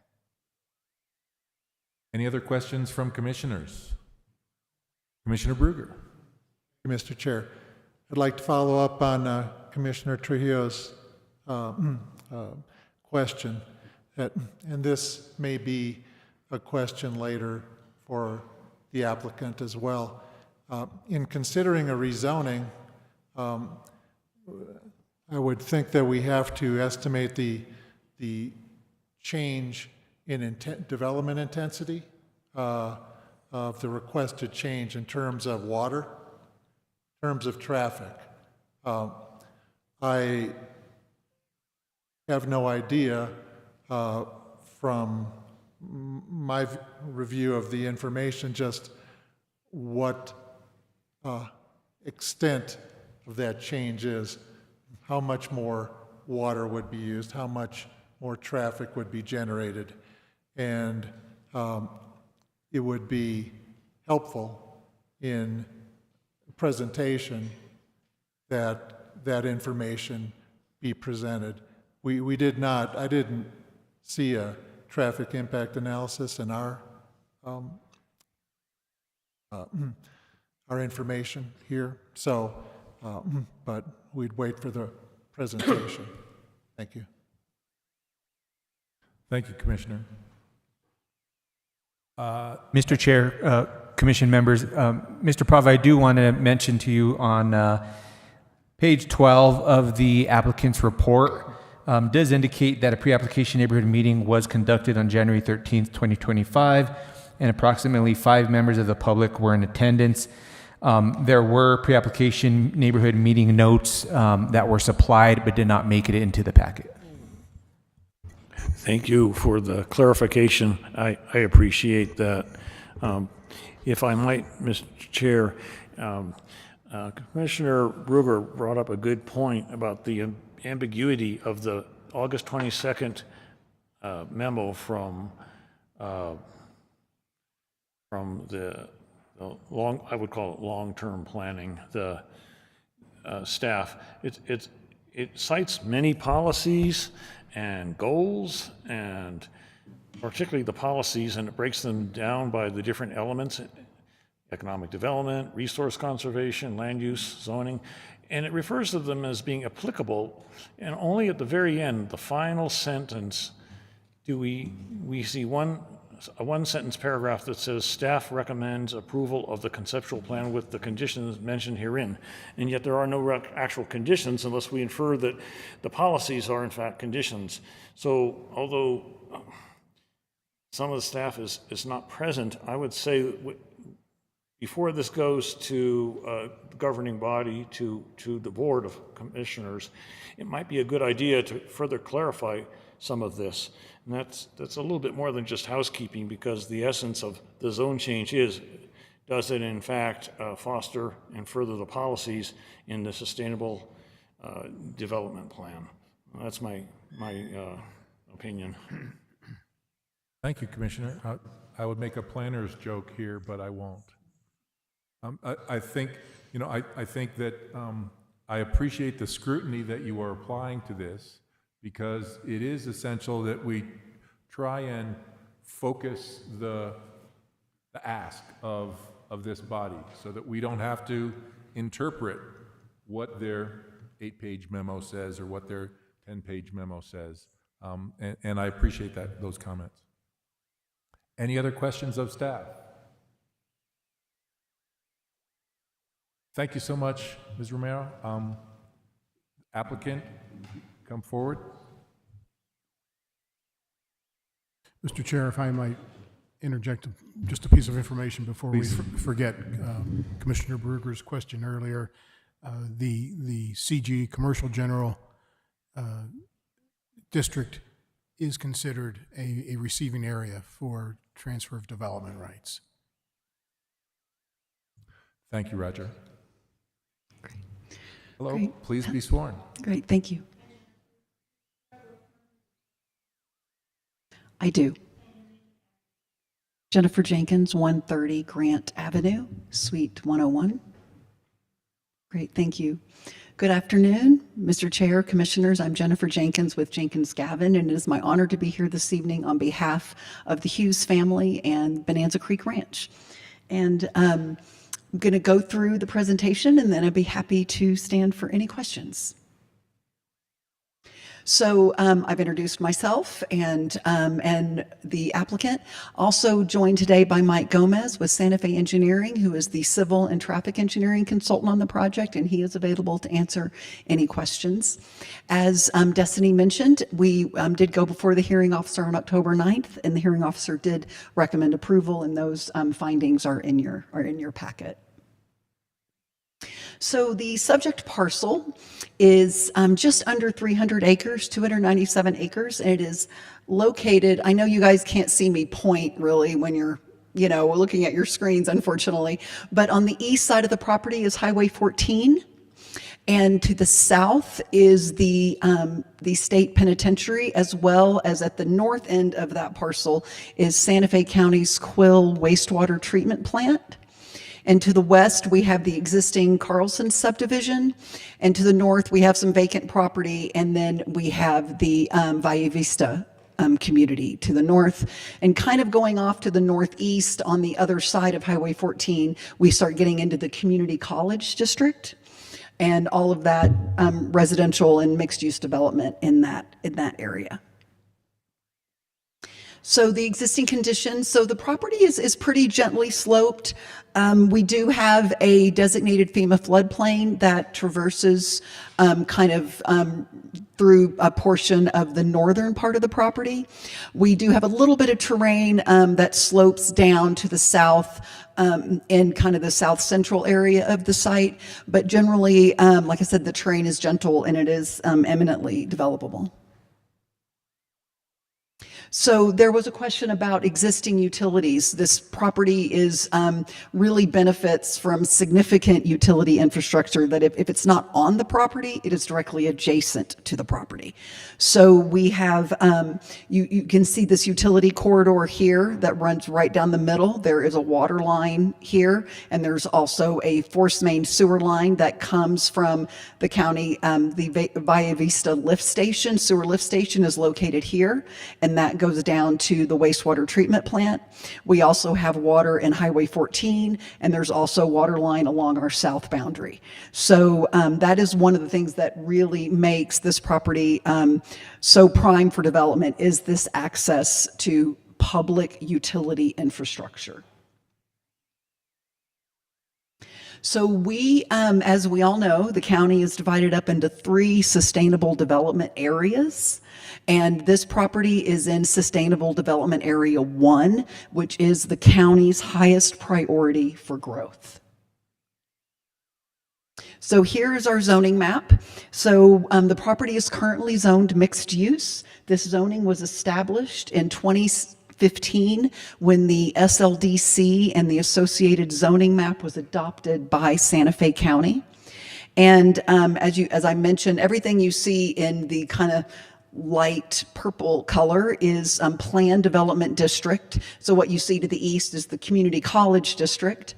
A: Any other questions from commissioners? Commissioner Bruger.
D: Mr. Chair, I'd like to follow up on Commissioner Trujillo's question, and this may be a question later for the applicant as well. In considering a rezoning, I would think that we have to estimate the change in development intensity of the requested change in terms of water, in terms of traffic. I have no idea from my review of the information just what extent of that change is, how much more water would be used, how much more traffic would be generated. And it would be helpful in presentation that that information be presented. I didn't see a traffic impact analysis in our information here, so, but we'd wait for the presentation. Thank you.
A: Thank you, Commissioner.
C: Mr. Chair, Commission members, Mr. Prava, I do want to mention to you on page 12 of the applicant's report does indicate that a pre-application neighborhood meeting was conducted on January 13th, 2025, and approximately 5 members of the public were in attendance. There were pre-application neighborhood meeting notes that were supplied but did not make it into the packet.
E: Thank you for the clarification. I appreciate that. If I might, Mr. Chair, Commissioner Ruger brought up a good point about the ambiguity of the August 22nd memo from the I would call it long-term planning, the staff. It cites many policies and goals, and particularly the policies, and it breaks them down by the different elements: economic development, resource conservation, land use, zoning, and it refers to them as being applicable, and only at the very end, the final sentence, do we see a one-sentence paragraph that says staff recommends approval of the conceptual plan with the conditions mentioned herein, and yet there are no actual conditions unless we infer that the policies are in fact conditions. So although some of the staff is not present, I would say that before this goes to the governing body, to the Board of Commissioners, it might be a good idea to further clarify some of this. And that's a little bit more than just housekeeping, because the essence of the zone change is, does it in fact foster and further the policies in the sustainable development plan? That's my opinion.
A: Thank you, Commissioner. I would make a planner's joke here, but I won't. I think, I think that I appreciate the scrutiny that you are applying to this, because it is essential that we try and focus the ask of this body so that we don't have to interpret what their 8-page memo says or what their 10-page memo says. And I appreciate those comments. Any other questions of staff? Thank you so much, Ms. Romero. Applicant, come forward.
I: Mr. Chair, if I might interject just a piece of information before we forget Commissioner Bruegger's question earlier. The CG, Commercial General District, is considered a receiving area for transfer of development rights.
A: Thank you, Roger.
P: Great.
A: Hello,
P: Great.
A: please be sworn.
P: Great, thank you. I do. Jennifer Jenkins, 130 Grant Avenue, Suite 101. Great, thank you. Good afternoon, Mr. Chair, Commissioners. I'm Jennifer Jenkins with Jenkins Gavin, and it is my honor to be here this evening on behalf of the Hughes family and Bonanza Creek Ranch. And I'm going to go through the presentation, and then I'd be happy to stand for any questions. So I've introduced myself and the applicant. Also joined today by Mike Gomez with Santa Fe Engineering, who is the civil and traffic engineering consultant on the project, and he is available to answer any questions. As Destiny mentioned, we did go before the hearing officer on October 9th, and the hearing officer did recommend approval, and those findings are in your packet. So the subject parcel is just under 300 acres, 297 acres, and it is located, I know you guys can't see me point really when you're, looking at your screens, unfortunately, but on the east side of the property is Highway 14, and to the south is the state penitentiary, as well as at the north end of that parcel is Santa Fe County's Quill wastewater treatment plant. And to the west, we have the existing Carlson subdivision. And to the north, we have some vacant property. And then we have the Valle Vista community to the north. And kind of going off to the northeast on the other side of Highway 14, we start getting into the community college district and all of that residential and mixed-use development in that area. So the existing conditions, so the property is pretty gently sloped. We do have a designated FEMA floodplain that traverses through a portion of the northern part of the property. We do have a little bit of terrain that slopes down to the south in kind of the south central area of the site. But generally, like I said, the terrain is gentle and it is eminently developable. So there was a question about existing utilities. This property really benefits from significant utility infrastructure that if it's not on the property, it is directly adjacent to the property. So we have, you can see this utility corridor here that runs right down the middle. There is a water line here, and there's also a force main sewer line that comes from the county, the Valle Vista lift station. Sewer lift station is located here, and that goes down to the wastewater treatment plant. We also have water in Highway 14, and there's also water line along our south boundary. So that is one of the things that really makes this property so prime for development, is this access to public utility infrastructure. So we, as we all know, the county is divided up into 3 sustainable development areas. And this property is in Sustainable Development Area 1, which is the county's highest priority for growth. So here is our zoning map. So the property is currently zoned mixed use. This zoning was established in 2015 when the SLDC and the associated zoning map was adopted by Santa Fe County. And as I mentioned, everything you see in the kind of light purple color is planned development district. So what you see to the east is the community college district.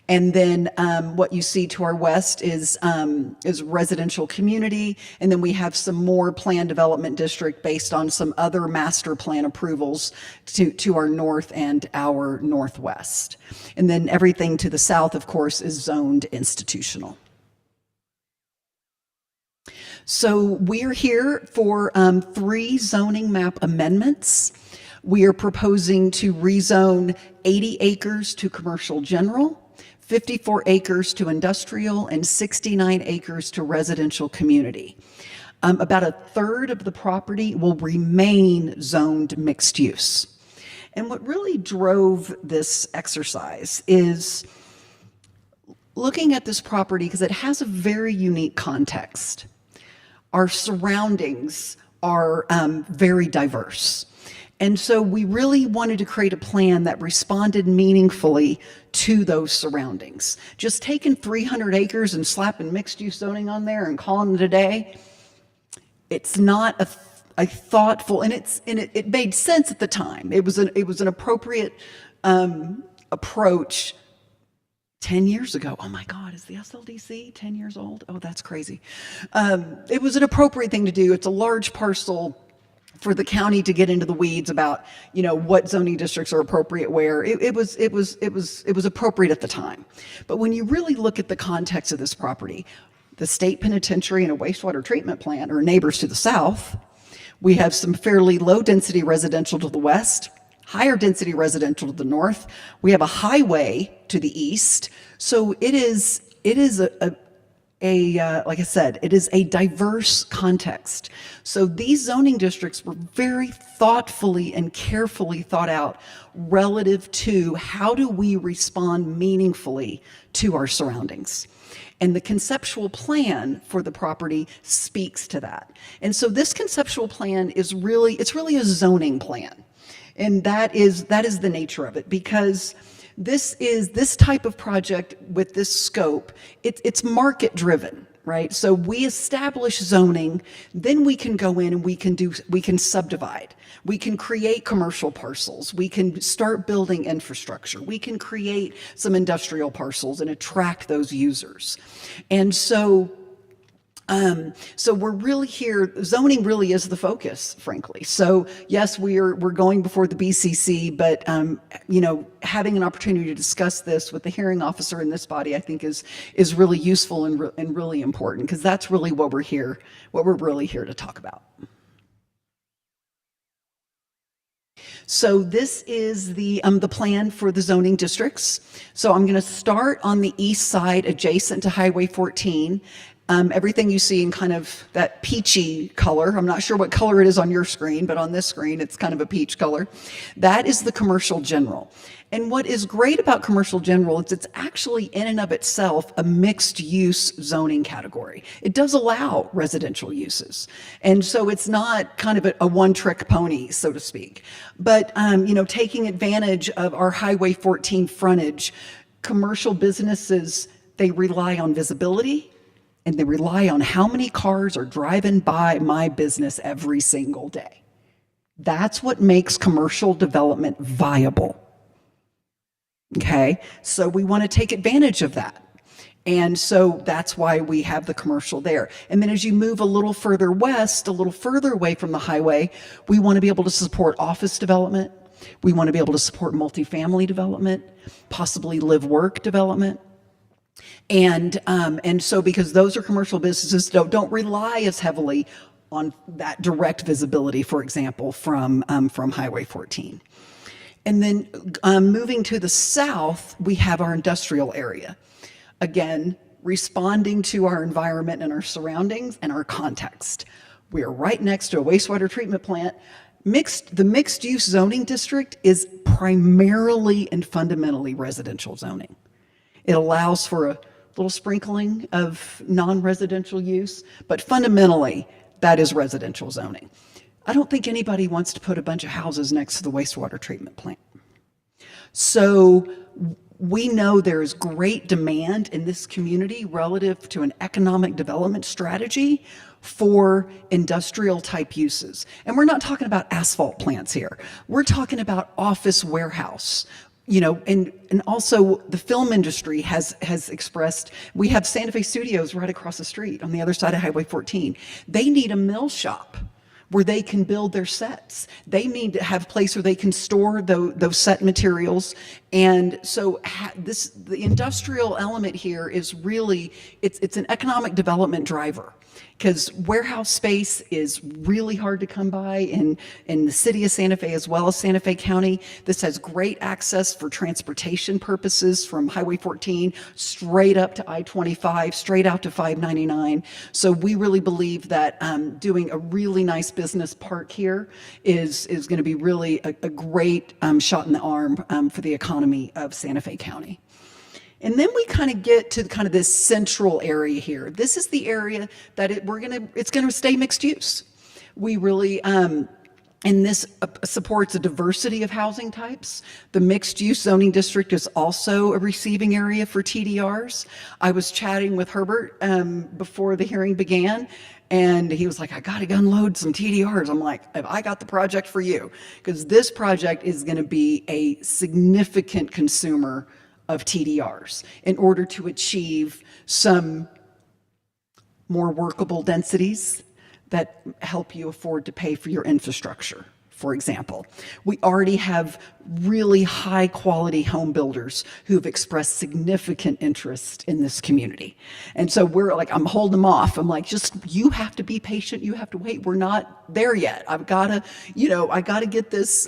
P: And then what you see to our west is residential community. And then we have some more planned development district based on some other master plan approvals to our north and our northwest. And then everything to the south, of course, is zoned institutional. So we're here for 3 zoning map amendments. We are proposing to rezone 80 acres to commercial general, 54 acres to industrial, and 69 acres to residential community. About a third of the property will remain zoned mixed use. And what really drove this exercise is looking at this property because it has a very unique context. Our surroundings are very diverse. And so we really wanted to create a plan that responded meaningfully to those surroundings. Just taking 300 acres and slapping mixed-use zoning on there and calling it a day, it's not a thoughtful, and it made sense at the time. It was an appropriate approach 10 years ago. Oh my God, is the SLDC 10 years old? Oh, that's crazy. It was an appropriate thing to do. It's a large parcel for the county to get into the weeds about, what zoning districts are appropriate where. It was appropriate at the time. But when you really look at the context of this property, the state penitentiary and a wastewater treatment plant are neighbors to the south. We have some fairly low density residential to the west, higher density residential to the north. We have a highway to the east. So it is like I said, it is a diverse context. So these zoning districts were very thoughtfully and carefully thought out relative to how do we respond meaningfully to our surroundings. And the conceptual plan for the property speaks to that. And so this conceptual plan is really a zoning plan. And that is the nature of it, because this type of project with this scope, it's market driven, right? So we establish zoning, then we can go in and we can subdivide. We can create commercial parcels. We can start building infrastructure. We can create some industrial parcels and attract those users. And so we're really here, zoning really is the focus, frankly. So yes, we're going before the BCC, but having an opportunity to discuss this with the hearing officer in this body, I think is really useful and really important, because that's really what we're really here to talk about. So this is the plan for the zoning districts. So I'm going to start on the east side adjacent to Highway 14. Everything you see in kind of that peachy color, I'm not sure what color it is on your screen, but on this screen it's kind of a peach color. That is the commercial general. And what is great about commercial general is it's actually in and of itself a mixed use zoning category. It does allow residential uses. And so it's not kind of a one-trick pony, so to speak. But, taking advantage of our Highway 14 frontage, commercial businesses, they rely on visibility, and they rely on how many cars are driving by my business every single day. That's what makes commercial development viable. Okay, so we want to take advantage of that. And so that's why we have the commercial there. And then as you move a little further west, a little further away from the highway, we want to be able to support office development. We want to be able to support multifamily development, possibly live-work development. And so because those are commercial businesses, don't rely as heavily on that direct visibility, for example, from Highway 14. And then moving to the south, we have our industrial area. Again, responding to our environment and our surroundings and our context. We are right next to a wastewater treatment plant. The mixed-use zoning district is primarily and fundamentally residential zoning. It allows for a little sprinkling of non-residential use, but fundamentally, that is residential zoning. I don't think anybody wants to put a bunch of houses next to the wastewater treatment plant. So we know there is great demand in this community relative to an economic development strategy for industrial type uses. And we're not talking about asphalt plants here. We're talking about office warehouse. And also the film industry has expressed, we have Santa Fe Studios right across the street on the other side of Highway 14. They need a mill shop where they can build their sets. They need to have a place where they can store those set materials And so the industrial element here is really, it's an economic development driver, because warehouse space is really hard to come by in the city of Santa Fe as well as Santa Fe County. This has great access for transportation purposes from Highway 14 straight up to I-25, straight out to 599. So we really believe that doing a really nice business park here is going to be really a great shot in the arm for the economy of Santa Fe County. And then we kind of get to kind of this central area here. This is the area that it's going to stay mixed use. We really, and this supports a diversity of housing types. The mixed use zoning district is also a receiving area for TDRs. I was chatting with Herbert before the hearing began, and he was like, I got to unload some TDRs. I'm like, I got the project for you, because this project is going to be a significant consumer of TDRs in order to achieve some more workable densities that help you afford to pay for your infrastructure. For example, we already have really high quality home builders who've expressed significant interest in this community. And so we're like, I'm holding them off. I'm like, you have to be patient. You have to wait. We're not there yet. I gotta get this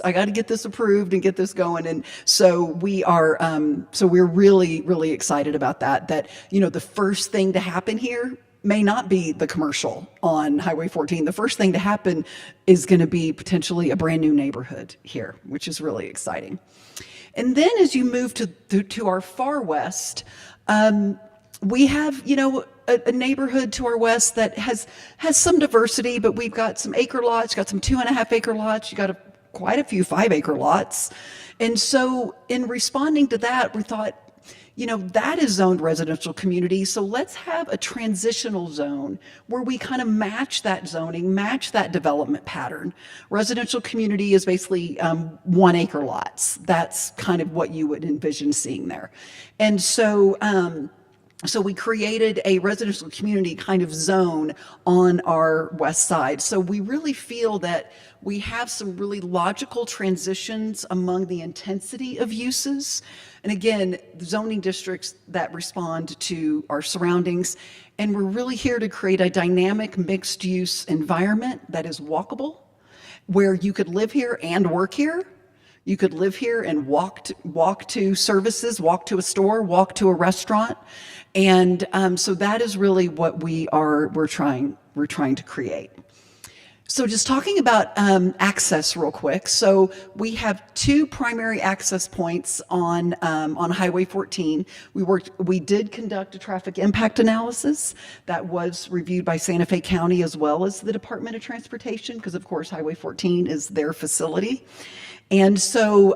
P: approved and get this going. And so we're really, really excited about that, the first thing to happen here may not be the commercial on Highway 14. The first thing to happen is going to be potentially a brand new neighborhood here, which is really exciting. And then as you move to our far west, we have, a neighborhood to our west that has some diversity, but we've got some acre lots, got some 2.5 acre lots, you got quite a few 5 acre lots. And so in responding to that, we thought, that is zoned residential community. So let's have a transitional zone where we kind of match that zoning, match that development pattern. Residential community is basically 1 acre lots. That's kind of what you would envision seeing there. And so, so we created a residential community kind of zone on our west side. So we really feel that we have some really logical transitions among the intensity of uses. And again, zoning districts that respond to our surroundings. And we're really here to create a dynamic mixed use environment that is walkable, where you could live here and work here. You could live here and walk to services, walk to a store, walk to a restaurant. And so that is really what we're trying to create. So just talking about access real quick. So we have 2 primary access points on Highway 14. We did conduct a traffic impact analysis that was reviewed by Santa Fe County as well as the Department of Transportation, because of course Highway 14 is their facility. And so,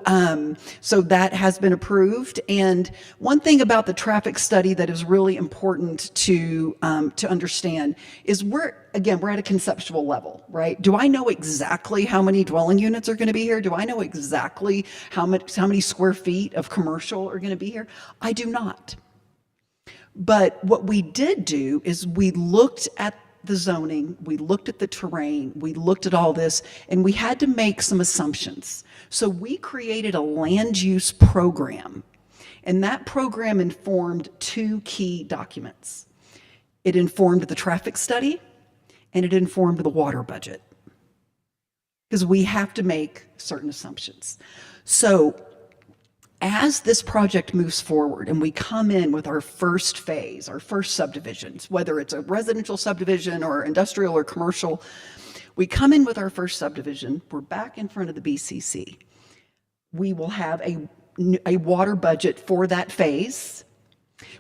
P: so that has been approved. And one thing about the traffic study that is really important to understand is we're at a conceptual level, right? Do I know exactly how many dwelling units are going to be here? Do I know exactly how many square feet of commercial are going to be here? I do not. But what we did do is we looked at the zoning, we looked at the terrain, we looked at all this, and we had to make some assumptions. So we created a land use program, and that program informed 2 key documents. It informed the traffic study, and it informed the water budget, because we have to make certain assumptions. So as this project moves forward and we come in with our first phase, our first subdivisions, whether it's a residential subdivision or industrial or commercial, we come in with our first subdivision, we're back in front of the BCC. We will have a water budget for that phase.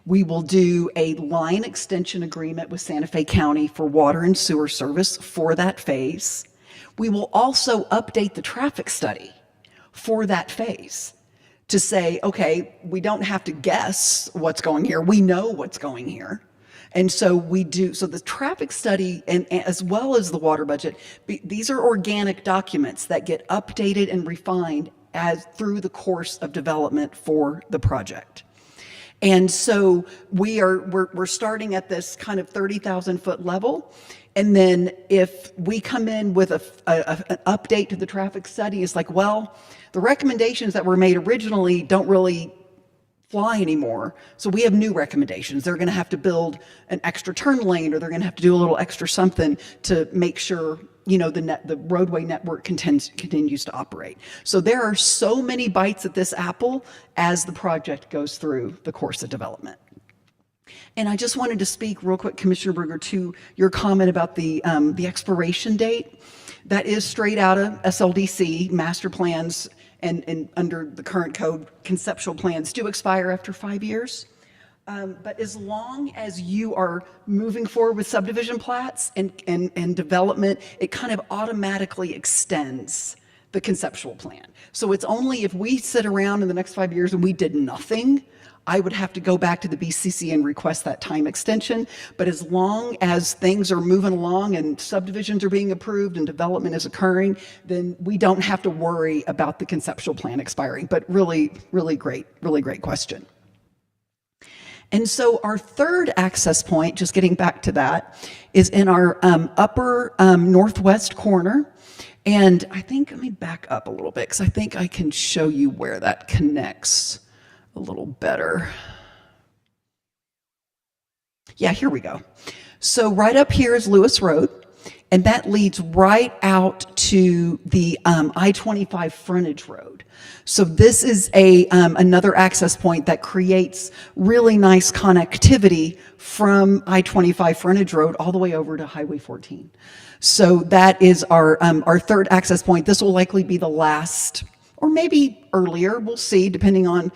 P: We will do a line extension agreement with Santa Fe County for water and sewer service for that phase. We will also update the traffic study for that phase to say, okay, we don't have to guess what's going here. We know what's going here. And so we do, so the traffic study and as well as the water budget, these are organic documents that get updated and refined through the course of development for the project. And so we're starting at this kind of 30,000 foot level. And then if we come in with an update to the traffic study, it's like, well, the recommendations that were made originally don't really fly anymore. So we have new recommendations. They're going to have to build an extra turn lane, or they're going to have to do a little extra something to make sure, you know, the roadway network continues to operate. So there are so many bites at this apple as the project goes through the course of development. And I just wanted to speak real quick, Commissioner Berger, to your comment about the expiration date. That is straight out of SLDC master plans. And under the current code, conceptual plans do expire after 5 years. But as long as you are moving forward with subdivision plats and development, it kind of automatically extends the conceptual plan. So it's only if we sit around in the next 5 years and we did nothing, I would have to go back to the BCC and request that time extension. But as long as things are moving along and subdivisions are being approved and development is occurring, then we don't have to worry about the conceptual plan expiring. But really great question. And so our third access point, just getting back to that, is in our upper northwest corner. And I think, let me back up a little bit, because I think I can show you where that connects a little better. Yeah, here we go. So right up here is Lewis Road, and that leads right out to the I-25 frontage road. So this is another access point that creates really nice connectivity from I-25 frontage road all the way over to Highway 14. So that is our third access point. This will likely be the last, or maybe earlier, we'll see, depending on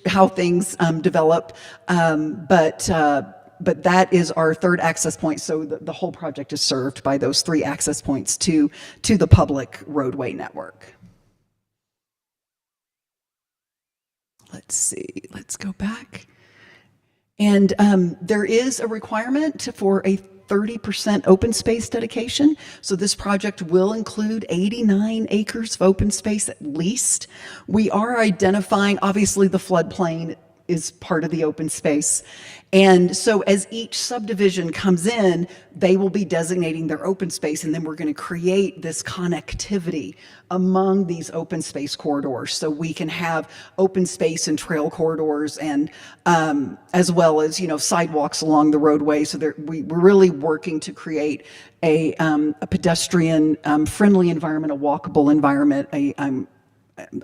P: how things develop. But that is our third access point. So the whole project is served by those 3 access points to the public roadway network. Let's see, let's go back. And there is a requirement for a 30% open space dedication. So this project will include 89 acres of open space at least. We are identifying, obviously the floodplain is part of the open space. And so as each subdivision comes in, they will be designating their open space, and then we're going to create this connectivity among these open space corridors. So we can have open space and trail corridors, and as well as, you know, sidewalks along the roadway. So we're really working to create a pedestrian friendly environment, a walkable environment,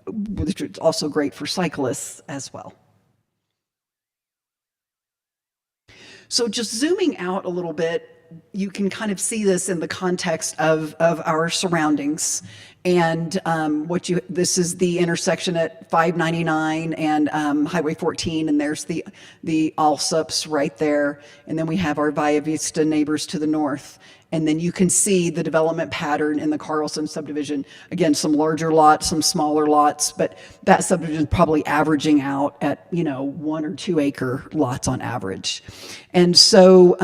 P: which is also great for cyclists as well. So just zooming out a little bit, you can kind of see this in the context of our surroundings. And this is the intersection at 599 and Highway 14, and there's the Allsups right there. And then we have our Via Vista neighbors to the north. And then you can see the development pattern in the Carlson subdivision. Again, some larger lots, some smaller lots, but that subdivision is probably averaging out at, 1 or 2 acre lots on average. And so,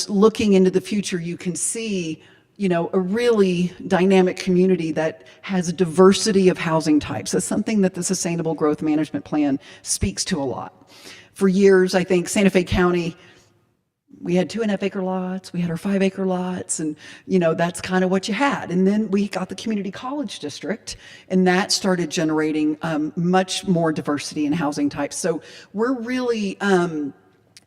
P: looking into the future, you can see, a really dynamic community that has a diversity of housing types. That's something that the Sustainable Growth Management Plan speaks to a lot. For years, I think Santa Fe County, we had 2.5 acre lots, we had our 5 acre lots, and that's kind of what you had. And then we got the community college district, and that started generating much more diversity in housing types. So we're really,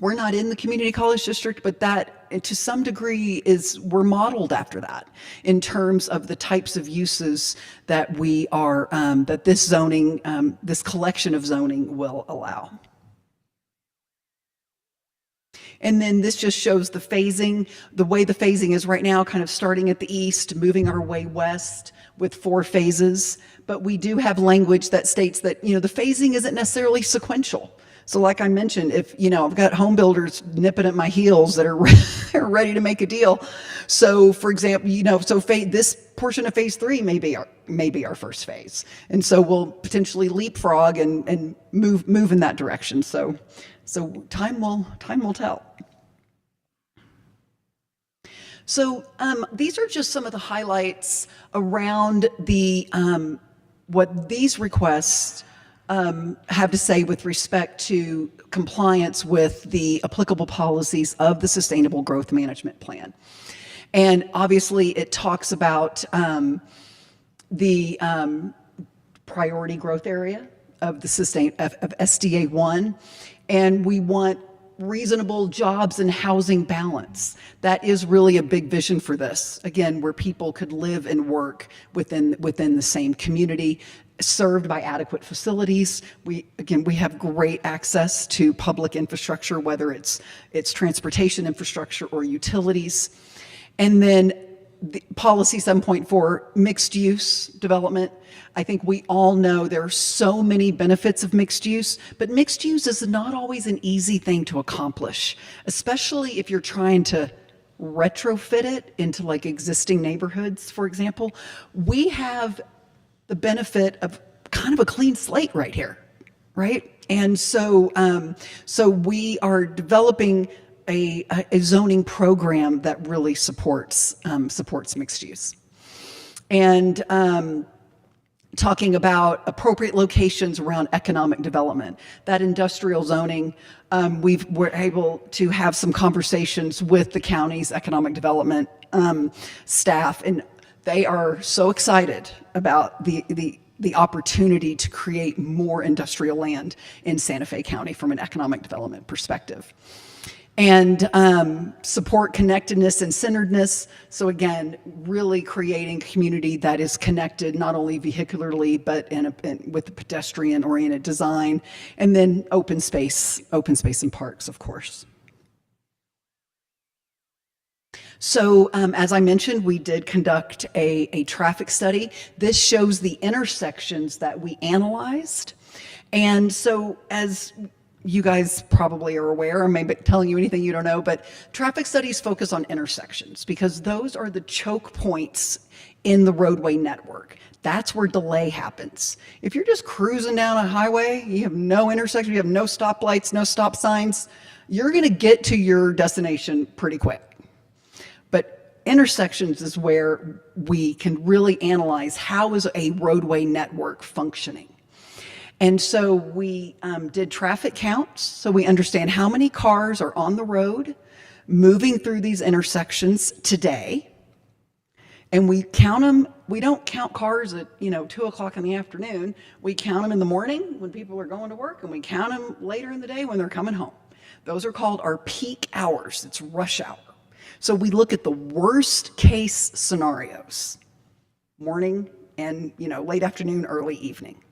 P: we're not in the community college district, but that to some degree we're modeled after that in terms of the types of uses that we are, that this zoning, this collection of zoning will allow. And then this just shows the phasing, the way the phasing is right now, kind of starting at the east, moving our way west with 4 phases. But we do have language that states that, the phasing isn't necessarily sequential. So like I mentioned, if, I've got home builders nipping at my heels that are ready to make a deal. So for example, this portion of phase 3 may be our first phase. And so we'll potentially leapfrog and move in that direction. So time will tell. So these are just some of the highlights around the what these requests have to say with respect to compliance with the applicable policies of the Sustainable Growth Management Plan. And obviously, it talks about the priority growth area of the of SDA 1, and we want reasonable jobs and housing balance. That is really a big vision for this. Again, where people could live and work within the same community, served by adequate facilities. We have great access to public infrastructure, whether it's transportation infrastructure or utilities. And then the policy 7.4, mixed use development. I think we all know there are so many benefits of mixed use, but mixed use is not always an easy thing to accomplish, especially if you're trying to retrofit it into like existing neighborhoods, for example. We have the benefit of kind of a clean slate right here, right? And so, so we are developing a zoning program that really supports mixed use. And talking about appropriate locations around economic development. That industrial zoning, we're able to have some conversations with the county's economic development staff, and they are so excited about the opportunity to create more industrial land in Santa Fe County from an economic development perspective. And support connectedness and centeredness. So again, really creating a community that is connected not only vehicularly, but with the pedestrian-oriented design. And then open space and parks, of course. So as I mentioned, we did conduct a traffic study. This shows the intersections that we analyzed. And so as you guys probably are aware, or maybe telling you anything you don't know, but traffic studies focus on intersections because those are the choke points in the roadway network. That's where delay happens. If you're just cruising down a highway, you have no intersection, you have no stoplights, no stop signs, you're gonna get to your destination pretty quick. But intersections is where we can really analyze how is a roadway network functioning. And so we did traffic counts, so we understand how many cars are on the road moving through these intersections today. And we count them, we don't count cars at 2 o'clock in the afternoon. We count them in the morning when people are going to work, and we count them later in the day when they're coming home. Those are called our peak hours. It's rush hour. So we look at the worst case scenarios, morning and late afternoon, early evening.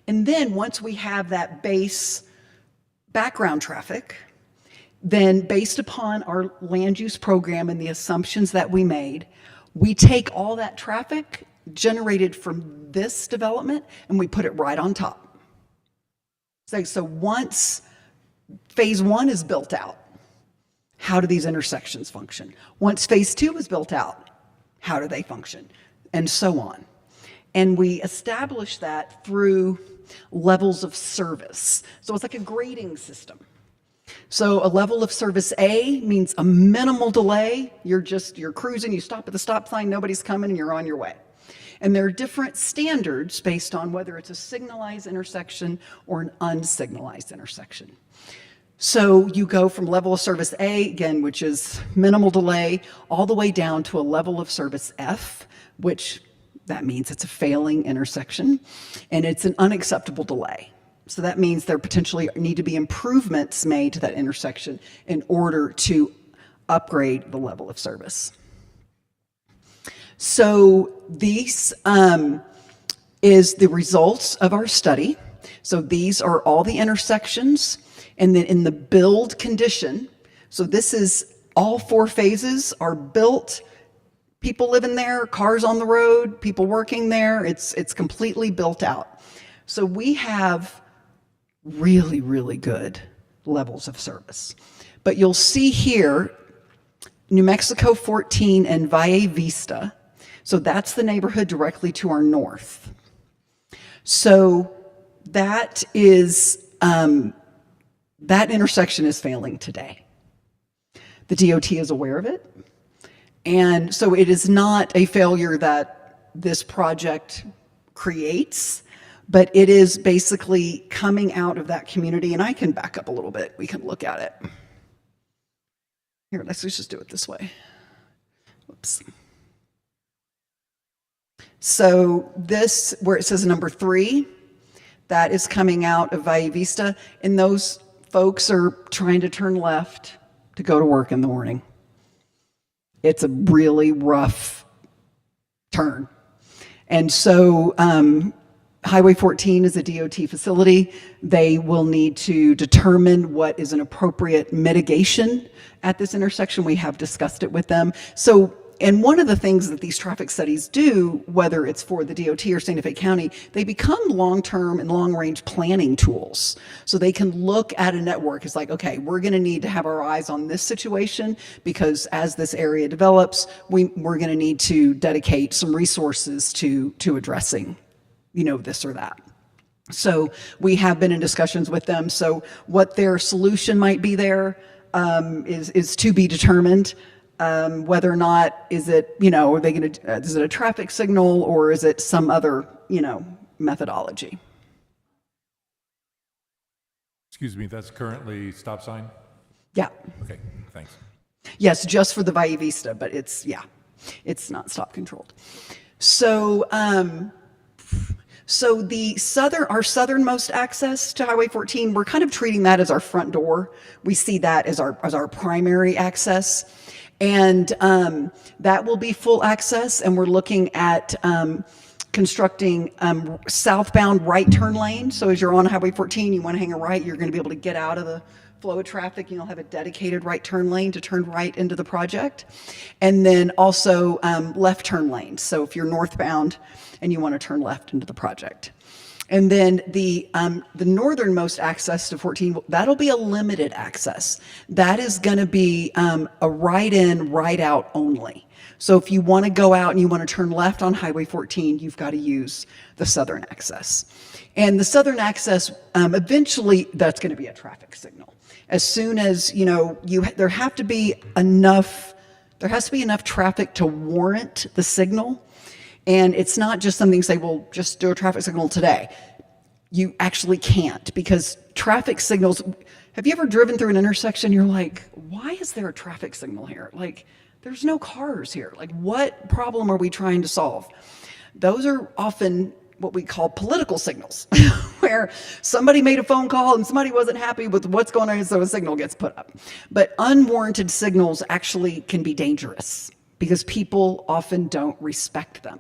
P: And then once we have that base background traffic, then based upon our land use program and the assumptions that we made, we take all that traffic generated from this development and we put it right on top. So once phase 1 is built out, how do these intersections function? Once phase 2 is built out, how do they function? And so on. And we establish that through levels of service. So it's like a grading system. So a level of service A means a minimal delay. You're cruising, you stop at the stop sign, nobody's coming, and you're on your way. And there are different standards based on whether it's a signalized intersection or an unsignalized intersection. So you go from level of service A, again, which is minimal delay, all the way down to a level of service F, which that means it's a failing intersection, and it's an unacceptable delay. So that means there potentially need to be improvements made to that intersection in order to upgrade the level of service. So these is the results of our study. So these are all the intersections, and then in the build condition, so this is all 4 phases are built. People living there, cars on the road, people working there, it's completely built out. So we have really, really good levels of service. But you'll see here, New Mexico 14 and Valle Vista, so that's the neighborhood directly to our north. So that is, that intersection is failing today. The DOT is aware of it. And so it is not a failure that this project creates, But it is basically coming out of that community, and I can back up a little bit. We can look at it. Here, let's just do it this way. Whoops. So this, where it says number 3, that is coming out of Valle Vista, and those folks are trying to turn left to go to work in the morning. It's a really rough turn. And so Highway 14 is a DOT facility. They will need to determine what is an appropriate mitigation at this intersection. We have discussed it with them. So, and one of the things that these traffic studies do, whether it's for the DOT or Santa Fe County, they become long-term and long-range planning tools. So they can look at a network. It's like, okay, we're going to need to have our eyes on this situation because as this area develops, we're going to need to dedicate some resources to addressing, you know, this or that. So we have been in discussions with them. So what their solution might be there is to be determined. Whether or not is it, you know, are they going to, is it a traffic signal or is it some other, you know, methodology?
A: Excuse me, that's currently stop sign?
P: Yeah.
A: Okay, thanks.
P: Yes, just for the Valle Vista, but it's, yeah, it's not stop controlled. So, so the our southernmost access to Highway 14, we're kind of treating that as our front door. We see that as our primary access. And that will be full access, and we're looking at constructing southbound right turn lane. So as you're on Highway 14, you want to hang a right, you're going to be able to get out of the flow of traffic. You'll have a dedicated right turn lane to turn right into the project. And then also left turn lanes. So if you're northbound and you want to turn left into the project. And then the northernmost access to 14, that'll be a limited access. That is going to be a right in, right out only. So if you want to go out and you want to turn left on Highway 14, you've got to use the southern access. And the southern access, eventually, that's going to be a traffic signal. As soon as, you know, there has to be enough traffic to warrant the signal. And it's not just something you say, well, just do a traffic signal today. You actually can't, because traffic signals, have you ever driven through an intersection? You're like, why is there a traffic signal here? Like, there's no cars here. Like, what problem are we trying to solve? Those are often what we call political signals, where somebody made a phone call and somebody wasn't happy with what's going on, so a signal gets put up. But unwarranted signals actually can be dangerous because people often don't respect them.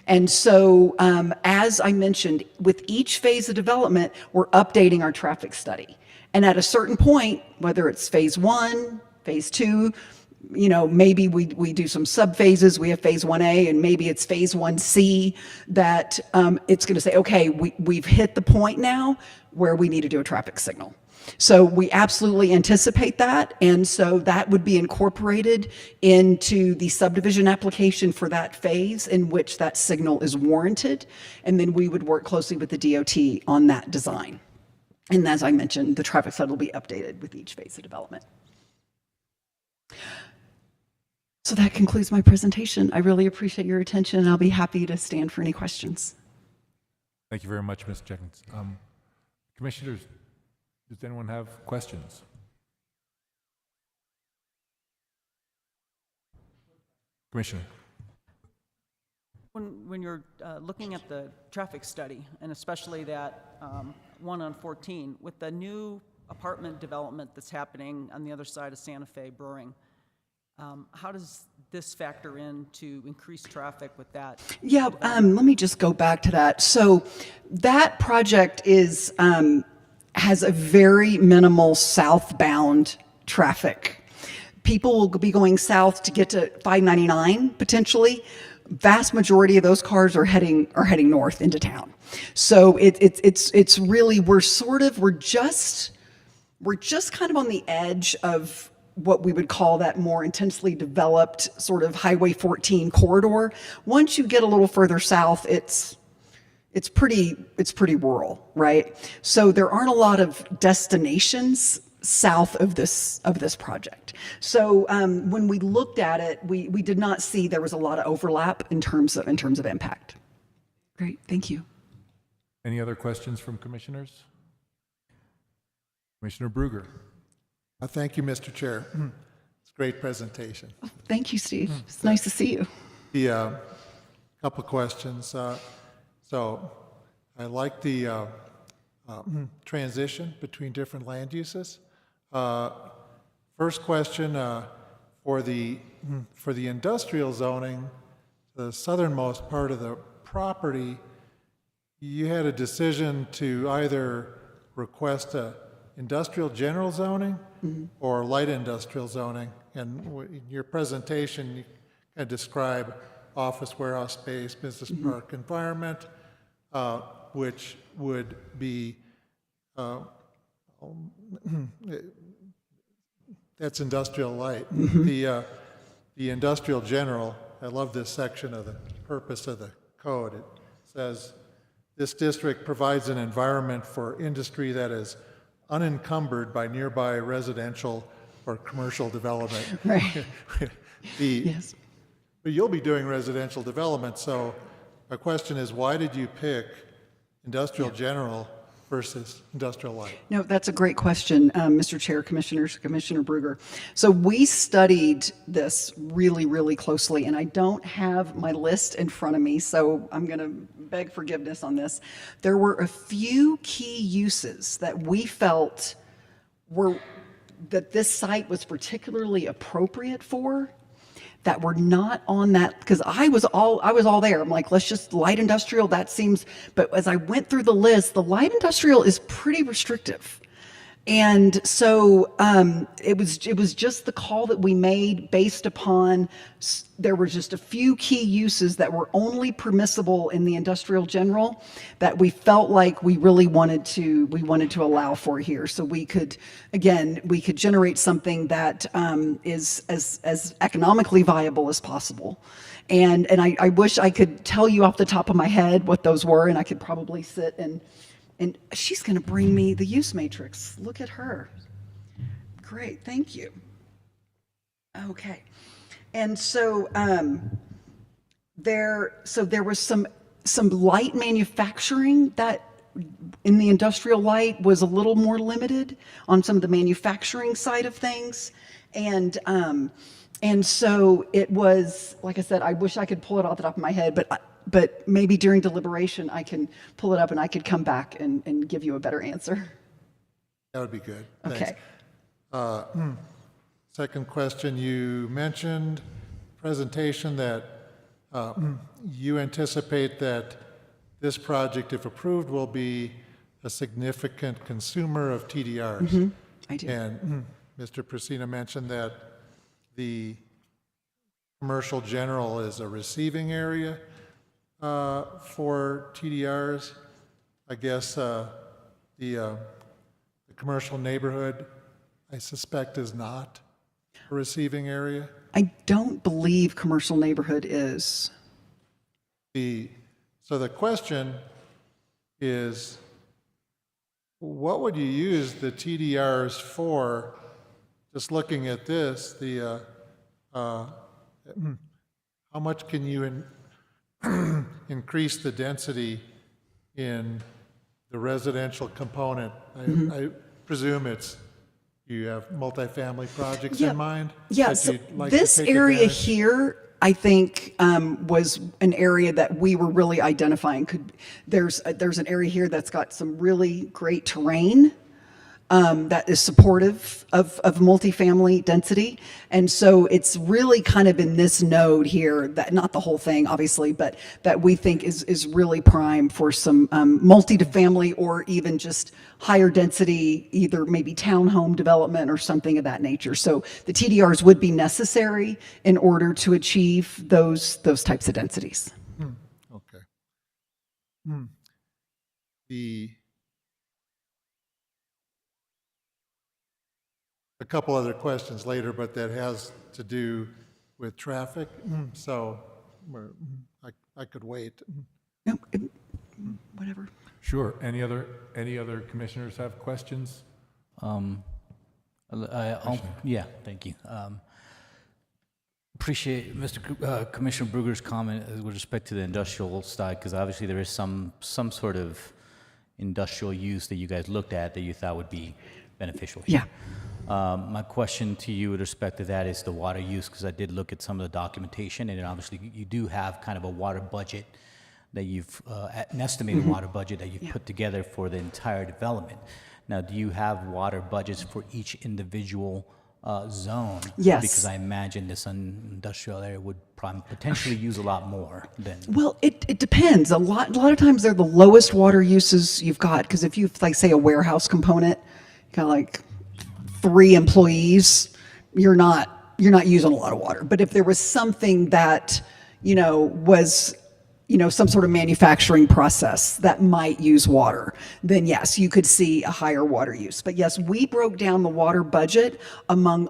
P: And so, as I mentioned, with each phase of development, we're updating our traffic study. And at a certain point, whether it's phase 1, phase 2, you know, maybe we do some sub-phases. We have phase 1A, and maybe it's phase 1C that it's going to say, okay, we've hit the point now where we need to do a traffic signal. So we absolutely anticipate that, and so that would be incorporated into the subdivision application for that phase in which that signal is warranted, and then we would work closely with the DOT on that design. And as I mentioned, the traffic study will be updated with each phase of development. So that concludes my presentation. I really appreciate your attention, and I'll be happy to stand for any questions.
A: Thank you very much, Ms. Jenkins. Commissioners, does anyone have questions? Commissioner.
B: When you're looking at the traffic study, and especially that one on 14, with the new apartment development that's happening on the other side of Santa Fe Brewing, how does this factor in to increase traffic with that?
P: Yeah, let me just go back to that. So that project is has a very minimal southbound traffic. People will be going south to get to 599 potentially. Vast majority of those cars are heading north into town. So it's really we're just kind of on the edge of what we would call that more intensely developed sort of Highway 14 corridor. Once you get a little further south, it's pretty rural, right? So there aren't a lot of destinations south of this project. So when we looked at it, we did not see there was a lot of overlap in terms of impact. Great, thank you.
A: Any other questions from commissioners? Commissioner Bruger.
D: Thank you, Mr. Chair. It's a great presentation.
P: Thank you, Steve. It's nice to see you.
D: The couple of questions. So I like the transition between different land uses. First question, for the industrial zoning, the southernmost part of the property, you had a decision to either request a industrial general zoning or light industrial zoning. And in your presentation, you kind of describe office, warehouse space, business park environment, which would be, that's industrial light. The industrial general, I love this section of the purpose of the code. It says, this district provides an environment for industry that is unencumbered by nearby residential or commercial development.
P: Right.
D: Yes. But you'll be doing residential development, so my question is, why did you pick industrial general versus industrial light?
P: No, that's a great question, Mr. Chair, Commissioners, Commissioner Bruger. So we studied this really, really closely, and I don't have my list in front of me, so I'm going to beg forgiveness on this. There were a few key uses that we felt that this site was particularly appropriate for, that were not on that, because I was all there. I'm like, let's just light industrial, that seems, but as I went through the list, the light industrial is pretty restrictive. And so it was just the call that we made based upon, there were just a few key uses that were only permissible in the industrial general that we felt like we really wanted to allow for here. So we could generate something that is as economically viable as possible. And I wish I could tell you off the top of my head what those were, and I could probably sit and she's going to bring me the use matrix. Look at her. Great, thank you. Okay. And so there was some light manufacturing that in the industrial light was a little more limited on some of the manufacturing side of things. And so it was, like I said, I wish I could pull it off the top of my head, but maybe during deliberation, I can pull it up and I could come back and give you a better answer.
D: That would be good.
P: Okay.
D: Thanks. Second question, you mentioned presentation that you anticipate that this project, if approved, will be a significant consumer of TDRs.
P: I do.
D: And Mr. Prasina mentioned that the commercial general is a receiving area for TDRs. I guess the commercial neighborhood, I suspect, is not a receiving area.
P: I don't believe commercial neighborhood is.
D: So the question is, what would you use the TDRs for? Just looking at this, how much can you increase the density in the residential component? I presume you have multifamily projects in mind?
P: Yeah,
D: that
P: so
D: you'd like to
P: this
D: take
P: area
D: advantage?
P: here, I think, was an area that we were really identifying. There's an area here that's got some really great terrain that is supportive of multifamily density. And so it's really kind of in this node here, that not the whole thing, obviously, but that we think is really prime for some multifamily or even just higher density, either maybe townhome development or something of that nature. So the TDRs would be necessary in order to achieve those types of densities.
D: Okay. A couple other questions later, but that has to do with traffic. So I could wait.
P: Whatever.
A: Sure. Any other commissioners have questions?
H: Yeah, thank you. Appreciate Commissioner Bruger's comment with respect to the industrial side, because obviously there is some sort of industrial use that you guys looked at that you thought would be beneficial here.
P: Yeah.
H: My question to you with respect to that is the water use, because I did look at some of the documentation, and obviously you do have kind of a water budget that you've, an estimated water budget that you've put together for the entire development. Now, do you have water budgets for each individual zone?
P: Yes.
H: Because I imagine this industrial area would potentially use a lot more than.
P: Well, it depends. A lot of times they're the lowest water uses you've got, because if you've, like, say, a warehouse component, kind of like 3 employees, you're not using a lot of water. But if there was something that, was, some sort of manufacturing process that might use water, then yes, you could see a higher water use. But yes, we broke down the water budget among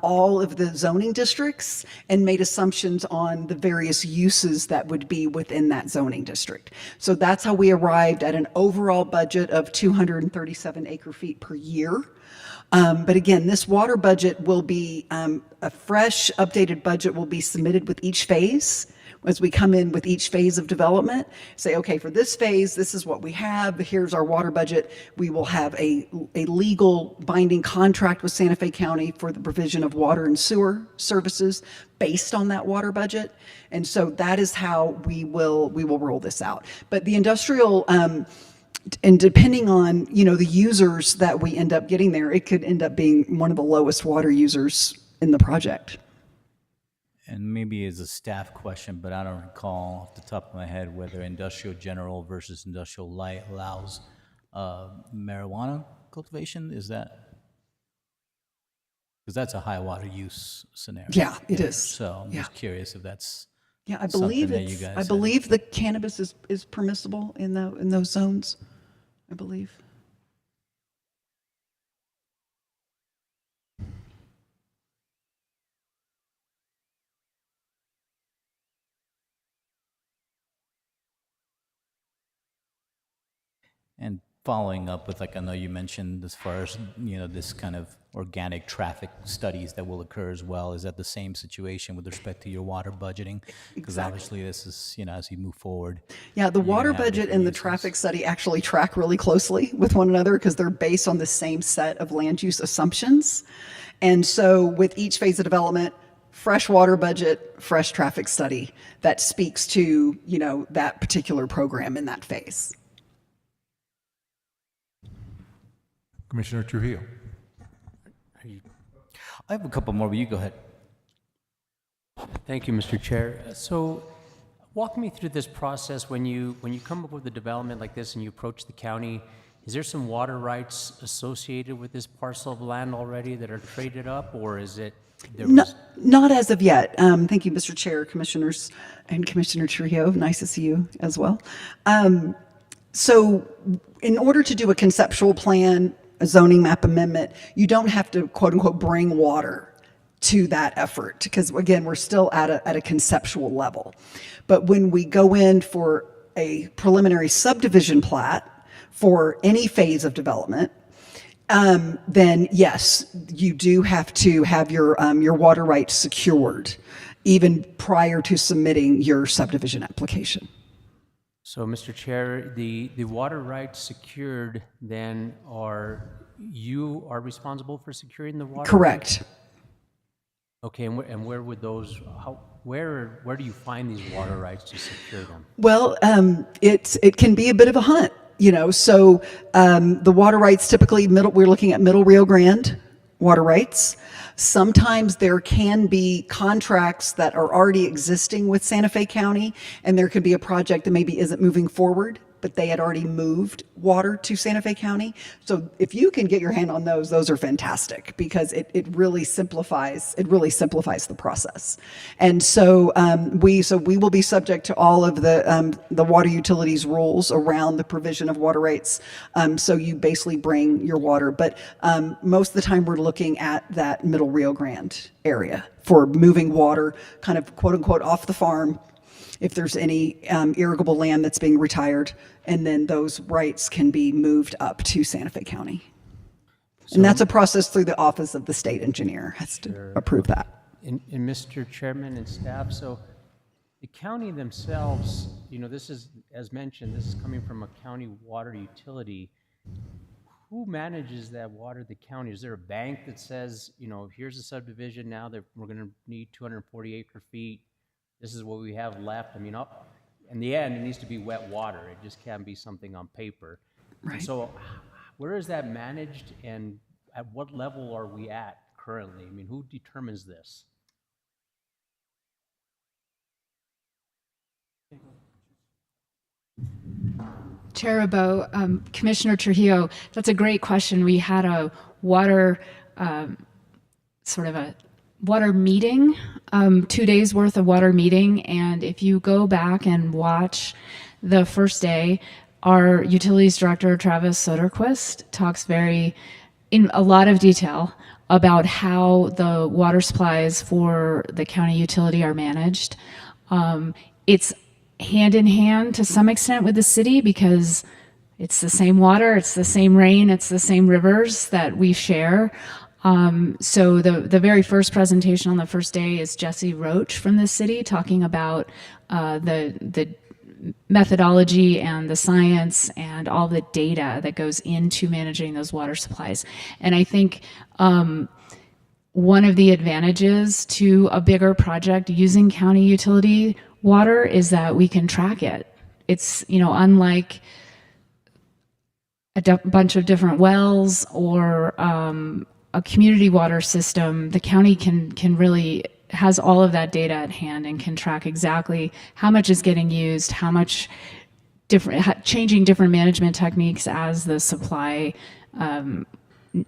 P: all of the zoning districts and made assumptions on the various uses that would be within that zoning district. So that's how we arrived at an overall budget of 237 acre feet per year. But again, this water budget will be, a fresh, updated budget will be submitted with each phase. As we come in with each phase of development, say, okay, for this phase, this is what we have, here's our water budget. We will have a legal binding contract with Santa Fe County for the provision of water and sewer services based on that water budget. And so that is how we will roll this out. But the industrial, and depending on, the users that we end up getting there, it could end up being one of the lowest water users in the project.
H: And maybe it's a staff question, but I don't recall off the top of my head whether industrial general versus industrial light allows marijuana cultivation. Is that? Because that's a high water use scenario.
P: Yeah, it is.
H: So I'm just curious if that's.
P: Yeah, I believe
H: something that you
P: it's,
H: guys
P: I
H: have.
P: believe the cannabis is permissible in those zones, I believe.
H: And following up with, like, I know you mentioned as far as, this kind of organic traffic studies that will occur as well. Is that the same situation with respect to your water budgeting? Because obviously this is, as you move forward.
P: Yeah, the
H: you're
P: water
H: gonna have
P: budget
H: different
P: and the
H: uses.
P: traffic study actually track really closely with one another because they're based on the same set of land use assumptions. And so with each phase of development, fresh water budget, fresh traffic study that speaks to, that particular program in that phase.
A: Commissioner Trujillo.
H: I have a couple more, but you go ahead.
G: Thank you, Mr. Chair. So walk me through this process when you come up with a development like this and you approach the county. Is there some water rights associated with this parcel of land already that are traded up, or is it?
P: Not as of yet. Thank you, Mr. Chair, Commissioners, and Commissioner Trujillo. Nice to see you as well. So in order to do a conceptual plan, a zoning map amendment, you don't have to, quote unquote, bring water to that effort, because again, we're still at a conceptual level. But when we go in for a preliminary subdivision plat for any phase of development, then yes, you do have to have your water rights secured even prior to submitting your subdivision application.
G: So, Mr. Chair, the water rights secured then you are responsible for securing the water?
P: Correct.
G: Okay, and where would those, where do you find these water rights to secure them?
P: Well, it can be a bit of a hunt, so the water rights typically we're looking at Middle Rio Grande water rights. Sometimes there can be contracts that are already existing with Santa Fe County, and there could be a project that maybe isn't moving forward, but they had already moved water to Santa Fe County. So if you can get your hand on those are fantastic, because it really simplifies the process. And so we will be subject to all of the water utilities rules around the provision of water rights. So you basically bring your water, but most of the time we're looking at that Middle Rio Grande area for moving water, kind of quote unquote off the farm, if there's any irrigable land that's being retired, and then those rights can be moved up to Santa Fe County. And that's a process through the Office of the State Engineer has to approve that.
G: And Mr. Chairman and staff, so the county themselves, you know, this is, as mentioned, this is coming from a county water utility. Who manages that water, the county? Is there a bank that says, you know, here's a subdivision now that we're gonna need 240 acre feet, this is what we have left? I mean, in the end, it needs to be wet water, it just can't be something on paper.
P: Right.
G: So where is that managed, and at what level are we at currently? I mean, who determines this?
Q: Chair Rabo, Commissioner Trujillo, that's a great question. We had a water, sort of a water meeting, 2 days worth of water meeting. And if you go back and watch the first day, our utilities director, Travis Soderquist, talks in a lot of detail about how the water supplies for the county utility are managed. It's hand in hand to some extent with the city because it's the same water, it's the same rain, it's the same rivers that we share. So the very first presentation on the first day is Jesse Roach from the city talking about the methodology and the science and all the data that goes into managing those water supplies. And I think one of the advantages to a bigger project using county utility water is that we can track it. It's, you know, unlike a bunch of different wells or a community water system, the county can really has all of that data at hand and can track exactly how much is getting used, how much changing different management techniques as the supply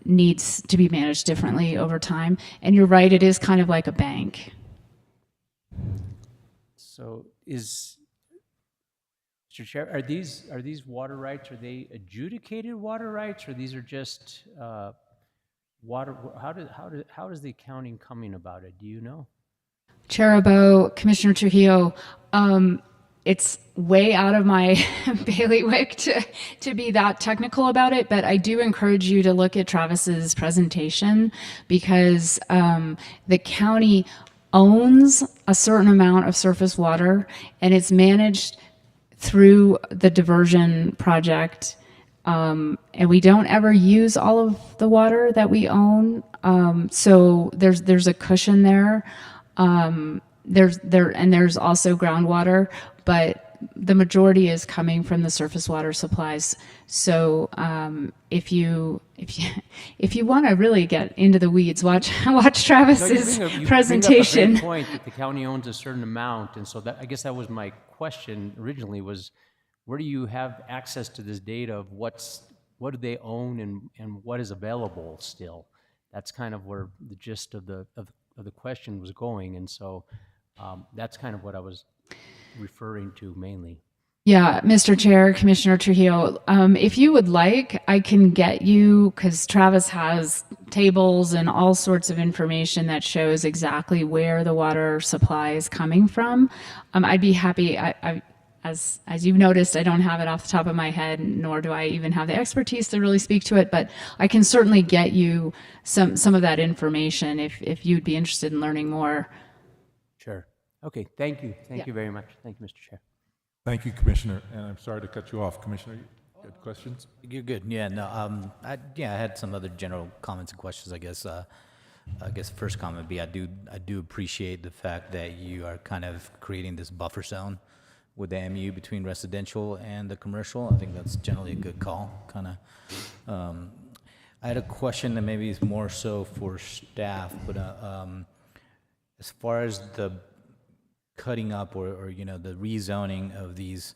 Q: needs to be managed differently over time. And you're right, it is kind of like a bank.
G: So Mr. Chair, are these water rights, are they adjudicated water rights, or these are just water? How is the accounting coming about it? Do you know?
Q: Chair Rabo, Commissioner Trujillo, it's way out of my bailiwick to be that technical about it, but I do encourage you to look at Travis's presentation because the county owns a certain amount of surface water and it's managed through the diversion project. And we don't ever use all of the water that we own. So there's a cushion there. There's also groundwater, but the majority is coming from the surface water supplies. So if you want to really get into the weeds, watch Travis's presentation.
G: You bring up a great point that the county owns a certain amount, and so I guess that was my question originally: was where do you have access to this data of what do they own and what is available still? That's kind of where the gist of the question was going, and so that's kind of what I was referring to mainly.
Q: Yeah, Mr. Chair, Commissioner Trujillo, if you would like, I can get you, because Travis has tables and all sorts of information that shows exactly where the water supply is coming from. I'd be happy. As you've noticed, I don't have it off the top of my head, nor do I even have the expertise to really speak to it, but I can certainly get you some of that information if you'd be interested in learning more.
G: Sure. Okay, thank you. Thank you very much. Thank you, Mr. Chair.
A: Thank you, Commissioner, and I'm sorry to cut you off. Commissioner, you had questions?
H: You're good. Yeah, no, I had some other general comments and questions, I guess. I guess the first comment would be I do appreciate the fact that you are kind of creating this buffer zone with the MU between residential and the commercial. I think that's generally a good call, kind of. I had a question that maybe is more so for staff, but as far as the cutting up or you know, the rezoning of these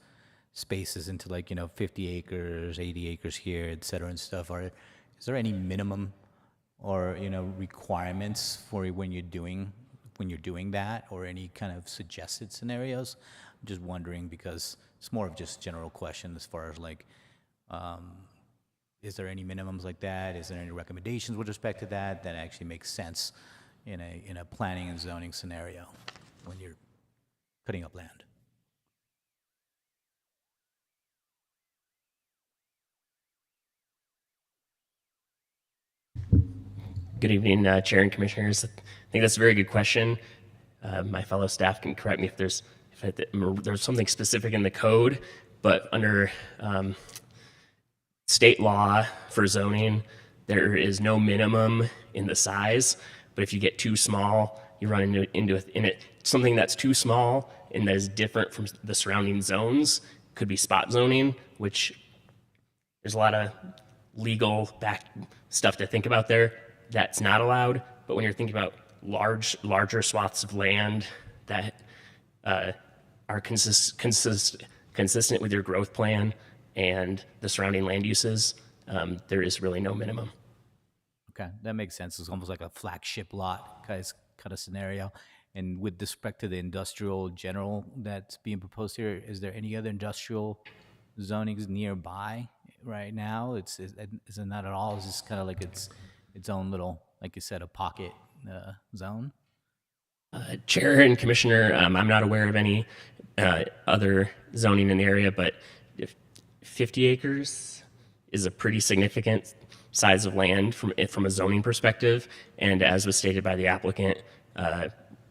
H: spaces into, like, you know, 50 acres, 80 acres here, et cetera, and stuff, is there any minimum or, you know, requirements for when you're doing that, or any kind of suggested scenarios? I'm just wondering, because it's more of just general question as far as, like, is there any minimums like that? Is there any recommendations with respect to that actually makes sense in a planning and zoning scenario when you're cutting up land?
R: Good evening, Chair and Commissioners. I think that's a very good question. My fellow staff can correct me if there's something specific in the code, but under state law for zoning, there is no minimum in the size. But if you get too small, you run into something that's too small and that is different from the surrounding zones. Could be spot zoning, which there's a lot of legal back stuff to think about there. That's not allowed. But when you're thinking about larger swaths of land that are consistent with your growth plan and the surrounding land uses, there is really no minimum.
H: Okay, that makes sense. It's almost like a flagship lot kind of scenario. And with respect to the industrial general that's being proposed here, is there any other industrial zonings nearby right now? Is it not at all? Is this kind of like its own little, like you said, a pocket zone?
R: Chair and Commissioner, I'm not aware of any other zoning in the area, but 50 acres is a pretty significant size of land from a zoning perspective. And as was stated by the applicant,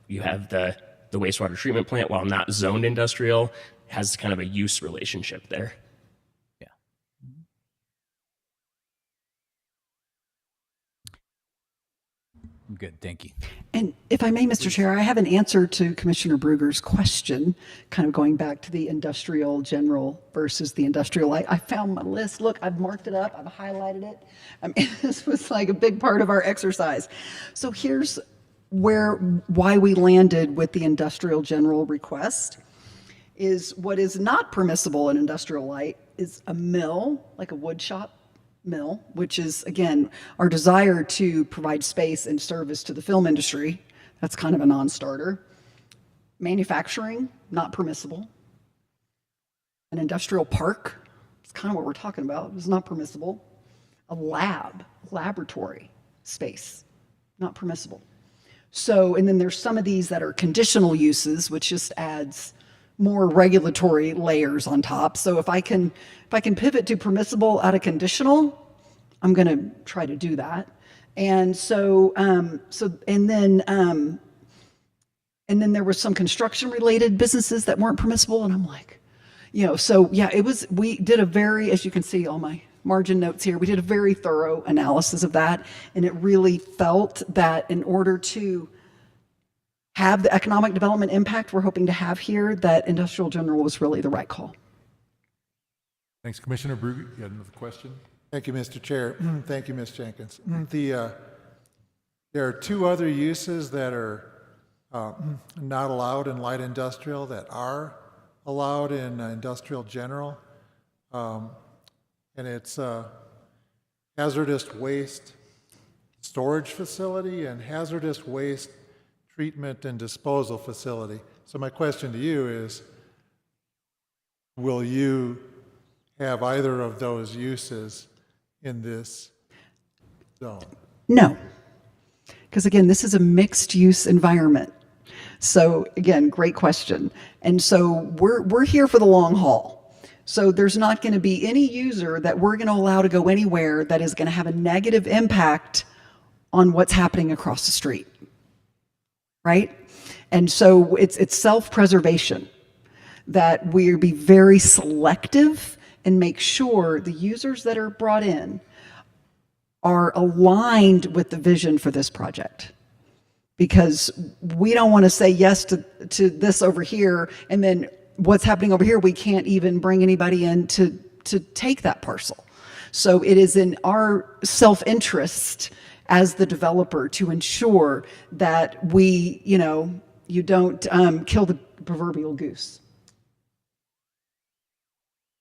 R: you have the wastewater treatment plant, while not zoned industrial, has kind of a use relationship there.
H: Yeah. Good, thank you.
P: And if I may, Mr. Chair, I have an answer to Commissioner Bruegger's question, kind of going back to the industrial general versus the industrial light. I found my list. Look, I've marked it up. I've highlighted it. I mean, this was like a big part of our exercise. So here's why we landed with the industrial general request is what is not permissible in industrial light is a mill, like a wood shop mill, which is, again, our desire to provide space and service to the film industry. That's kind of a non-starter. Manufacturing, not permissible. An industrial park, it's kind of what we're talking about, it's not permissible. A laboratory space, not permissible. So, and then there's some of these that are conditional uses, which just adds more regulatory layers on top. So if I can pivot to permissible out of conditional, I'm going to try to do that. And so, and then there were some construction related businesses that weren't permissible. And I'm like, so yeah, we did a very, as you can see, all my margin notes here, we did a very thorough analysis of that. And it really felt that in order to have the economic development impact we're hoping to have here, that industrial general was really the right call.
A: Thanks, Commissioner Bruegger. You had another question?
D: Thank you, Mr. Chair. Thank you, Ms. Jenkins. There are two other uses that are not allowed in light industrial that are allowed in industrial general. And it's hazardous waste storage facility and hazardous waste treatment and disposal facility. So my question to you is, will you have either of those uses in this zone?
P: No, because again, this is a mixed use environment. So again, great question. And so we're here for the long haul. So there's not going to be any user that we're going to allow to go anywhere that is going to have a negative impact on what's happening across the street, right? And so it's self-preservation, that we be very selective and make sure the users that are brought in are aligned with the vision for this project. Because we don't want to say yes to this over here, and then what's happening over here, we can't even bring anybody in to take that parcel. So it is in our self-interest as the developer to ensure that we, you don't kill the proverbial goose.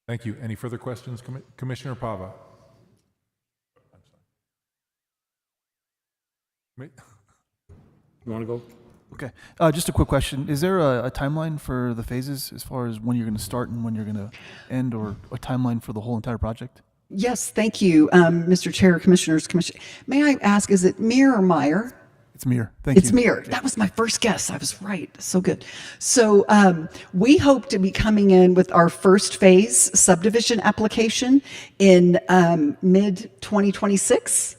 A: Thank you. Any further questions, Commissioner Pava?
E: You want to go?
S: Okay. Just a quick question. Is there a timeline for the phases as far as when you're going to start and when you're going to end, or a timeline for the whole entire project?
P: Yes, thank you, Mr. Chair, Commissioners. May I ask, is it Meir or Meyer?
S: It's Meir. Thank you.
P: It's Meir. That was my first guess. I was right. So good. So we hope to be coming in with our first phase subdivision application in mid-2026.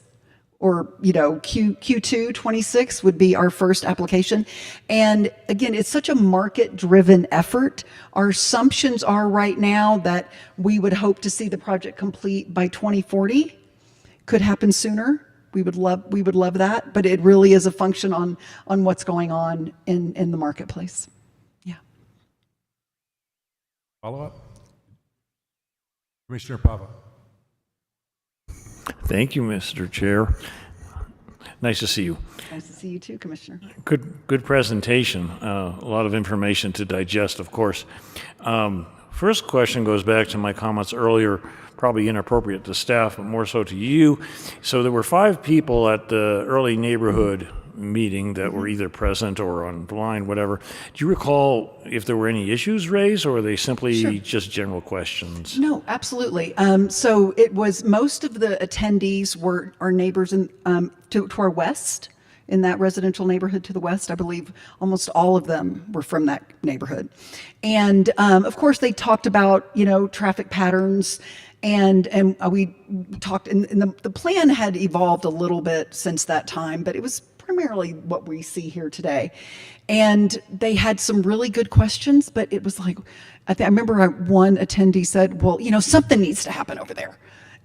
P: or, Q2 26 would be our first application. And again, it's such a market-driven effort. Our assumptions are right now that we would hope to see the project complete by 2040. Could happen sooner. We would love that, but it really is a function on what's going on in the marketplace. Yeah.
A: Follow-up? Commissioner Pava.
E: Thank you, Mr. Chair. Nice to see you.
P: Nice to see you too, Commissioner.
E: Good presentation. A lot of information to digest, of course. First question goes back to my comments earlier, probably inappropriate to staff, but more so to you. So there were 5 people at the early neighborhood meeting that were either present or online, whatever. Do you recall if there were any issues raised, or were they simply just general questions?
P: No, absolutely. So it was, most of the attendees were our neighbors to our west, in that residential neighborhood to the west. I believe almost all of them were from that neighborhood. And of course, they talked about, traffic patterns. And we talked, and the plan had evolved a little bit since that time, but it was primarily what we see here today. And they had some really good questions, but it was like, I remember one attendee said, well, something needs to happen over there.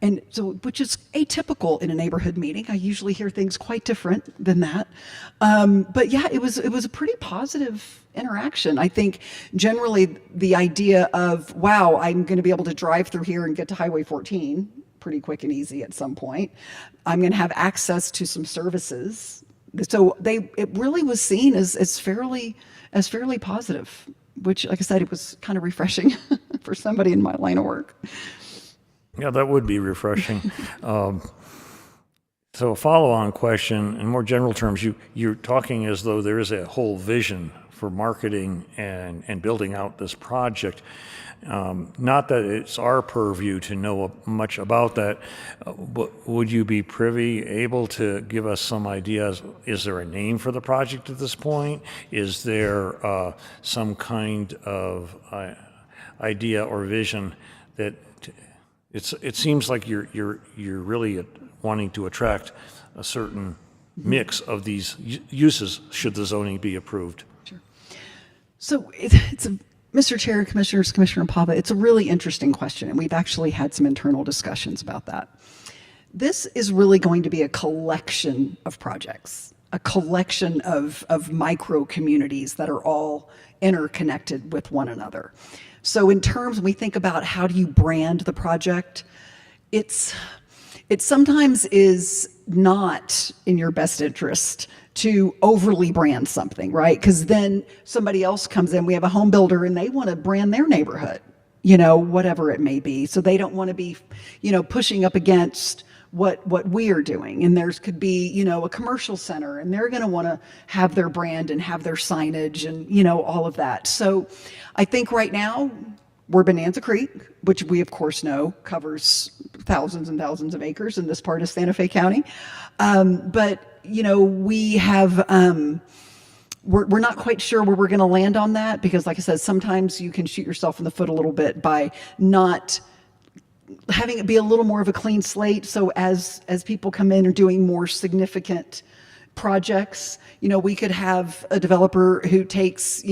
P: And so, which is atypical in a neighborhood meeting. I usually hear things quite different than that. But yeah, it was a pretty positive interaction. I think generally the idea of, wow, I'm going to be able to drive through here and get to Highway 14 pretty quick and easy at some point. I'm going to have access to some services. So it really was seen as fairly positive, which, like I said, it was kind of refreshing for somebody in my line of work.
E: Yeah, that would be refreshing. So a follow-on question, in more general terms, you're talking as though there is a whole vision for marketing and building out this project. Not that it's our purview to know much about that, but would you be able to give us some ideas? Is there a name for the project at this point? Is there some kind of idea or vision that it seems like you're really wanting to attract a certain mix of these uses should the zoning be approved?
P: Sure. So Mr. Chair, Commissioners, Commissioner Pava, it's a really interesting question, and we've actually had some internal discussions about that. This is really going to be a collection of projects, a collection of micro communities that are all interconnected with one another. So in terms, when we think about how do you brand the project, it sometimes is not in your best interest to overly brand something, right? Because then somebody else comes in, we have a home builder and they want to brand their neighborhood, whatever it may be. So they don't want to be, pushing up against what we are doing. And there's could be, a commercial center and they're going to want to have their brand and have their signage and, all of that. So I think right now we're Bonanza Creek, which we of course know covers thousands and thousands of acres in this part of Santa Fe County. But we have, we're not quite sure where we're going to land on that because, like I said, sometimes you can shoot yourself in the foot a little bit by not having it be a little more of a clean slate. So as people come in and doing more significant projects, we could have a developer who takes,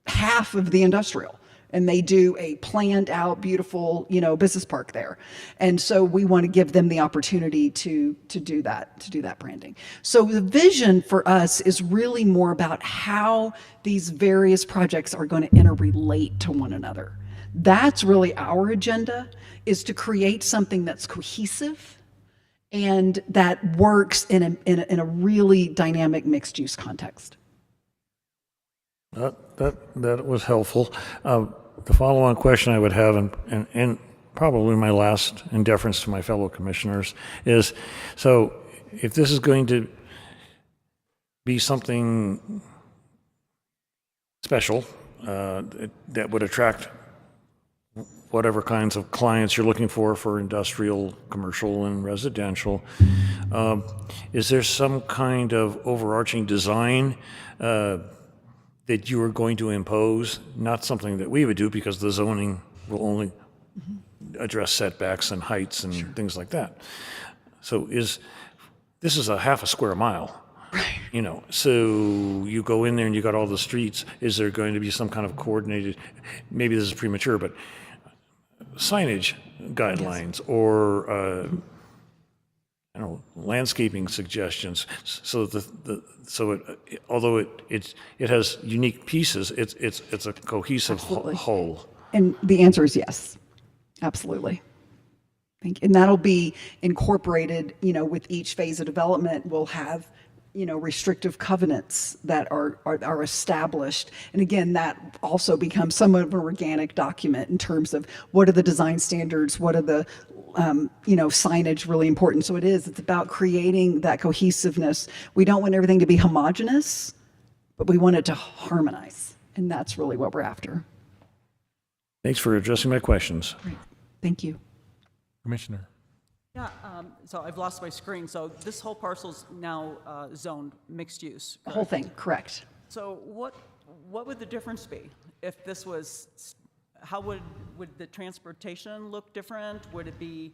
P: half of the industrial and they do a planned out, beautiful, business park there. And so we want to give them the opportunity to do that branding. So the vision for us is really more about how these various projects are going to interrelate to one another. That's really our agenda, is to create something that's cohesive and that works in a really dynamic mixed use context.
E: That was helpful. The follow-on question I would have, and probably my last, in deference to my fellow commissioners, is, so if this is going to be something special that would attract whatever kinds of clients you're looking for industrial, commercial, and residential, is there some kind of overarching design that you are going to impose? Not something that we would do because the zoning will only address setbacks and heights and things like that. So this is a half a square mile. You know, so you go in there and you got all the streets. Is there going to be some kind of coordinated, maybe this is premature, but signage guidelines or, I don't know, landscaping suggestions, so although it has unique pieces, it's a cohesive whole.
P: And the answer is yes, absolutely. And that'll be incorporated, you know, with each phase of development. We'll have, you know, restrictive covenants that are established. And again, that also becomes somewhat of an organic document in terms of what are the design standards, what are the, you know, signage really important. So it's about creating that cohesiveness. We don't want everything to be homogeneous, but we want it to harmonize. And that's really what we're after.
E: Thanks for addressing my questions.
P: Great. Thank you.
A: Commissioner.
B: Yeah, so I've lost my screen. So this whole parcel's now zoned mixed use.
P: The whole thing, correct.
B: So what would the difference be if this was, how would the transportation look different? Would it be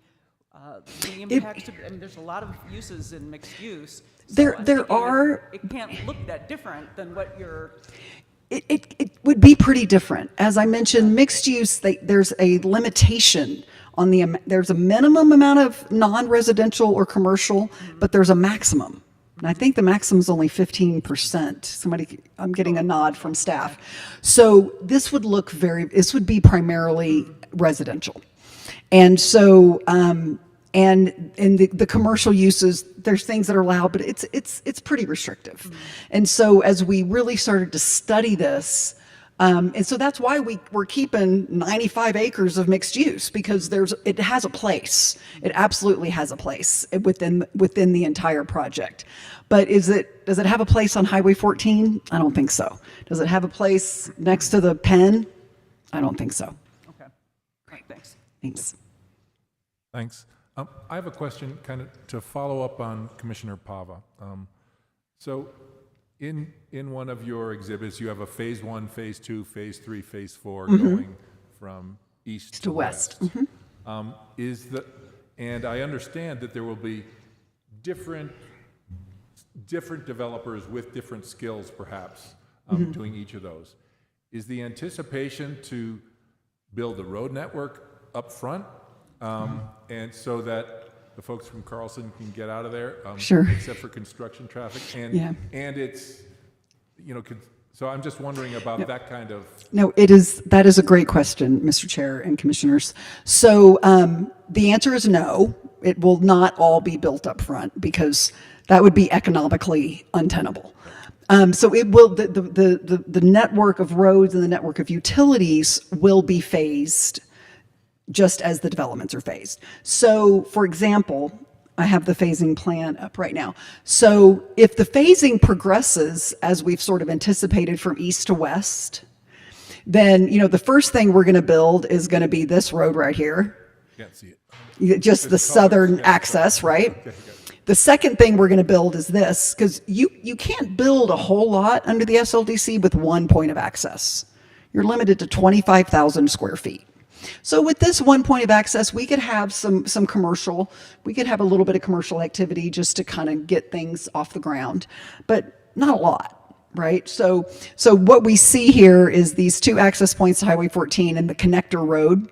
B: the impacts? I mean, there's a lot of uses in mixed use. So
P: There are.
B: It can't look that different than what you're.
P: It would be pretty different. As I mentioned, mixed use, there's a limitation on there's a minimum amount of non-residential or commercial, but there's a maximum. And I think the maximum is only 15%. I'm getting a nod from staff. So this would be primarily residential. And so, and in the commercial uses, there's things that are allowed, but it's pretty restrictive. And so as we really started to study this, and so that's why we're keeping 95 acres of mixed use, because it has a place. It absolutely has a place within the entire project. But does it have a place on Highway 14? I don't think so. Does it have a place next to the Penn? I don't think so.
B: Okay. Great. Thanks.
P: Thanks.
A: Thanks. I have a question kind of to follow up on Commissioner Pava. So in one of your exhibits, you have a phase 1, phase 2, phase 3, phase 4 going from east to west. And I understand that there will be different developers with different skills, perhaps, doing each of those. Is the anticipation to build a road network up front, and so that the folks from Carlson can get out of there,
P: sure,
A: except for construction traffic, and it's, you know, so I'm just wondering about that kind of.
P: No, that is a great question, Mr. Chair and Commissioners. So the answer is no. It will not all be built up front, because that would be economically untenable. So it will, the network of roads and the network of utilities will be phased just as the developments are phased. So, for example, I have the phasing plan up right now. So if the phasing progresses as we've sort of anticipated from east to west, then, you know, the first thing we're going to build is going to be this road right here.
A: Can't see it.
P: Just the southern access, right? The second thing we're going to build is this, because you can't build a whole lot under the SLDC with one point of access. You're limited to 25,000 square feet. So with this one point of access, we could have some commercial, we could have a little bit of commercial activity just to kind of get things off the ground, but not a lot, right? So what we see here is these two access points to Highway 14 and the connector road.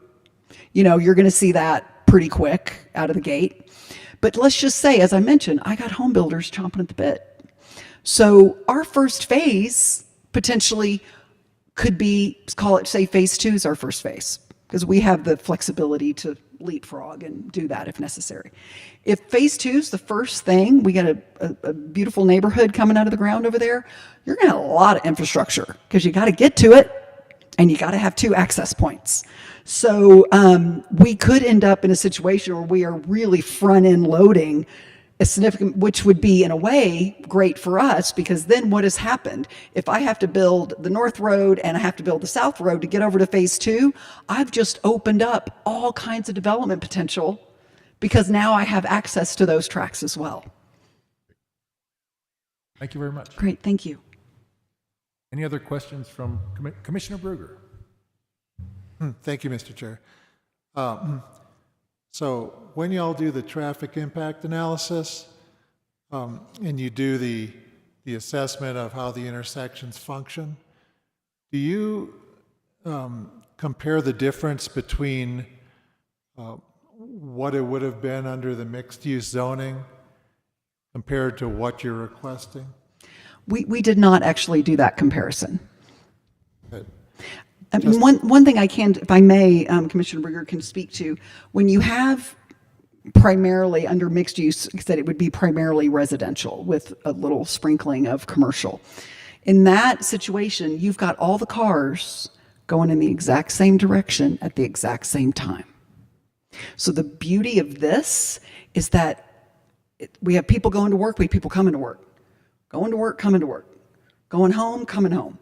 P: You know, you're going to see that pretty quick out of the gate. But let's just say, as I mentioned, I got home builders chomping at the bit. So our first phase potentially could be, call it, say, phase 2 is our first phase, because we have the flexibility to leapfrog and do that if necessary. If phase 2 is the first thing, we got a beautiful neighborhood coming out of the ground over there, you're going to have a lot of infrastructure, because you got to get to it and you got to have 2 access points. So we could end up in a situation where we are really front-end loading a significant, which would be in a way great for us, because then what has happened? If I have to build the North Road and I have to build the South Road to get over to phase 2, I've just opened up all kinds of development potential, because now I have access to those tracks as well.
A: Thank you very much.
P: Great, thank you.
A: Any other questions from Commissioner Bruegger?
D: Thank you, Mr. Chair. So when y'all do the traffic impact analysis, and you do the assessment of how the intersections function, do you compare the difference between what it would have been under the mixed-use zoning compared to what you're requesting?
P: We did not actually do that comparison.
D: Good.
P: I mean, one thing I can, if I may, Commissioner Brugger can speak to, when you have primarily under mixed use, said it would be primarily residential with a little sprinkling of commercial. In that situation, you've got all the cars going in the exact same direction at the exact same time. So the beauty of this is that we have people going to work, we have people coming to work, going to work, coming to work, going home, coming home.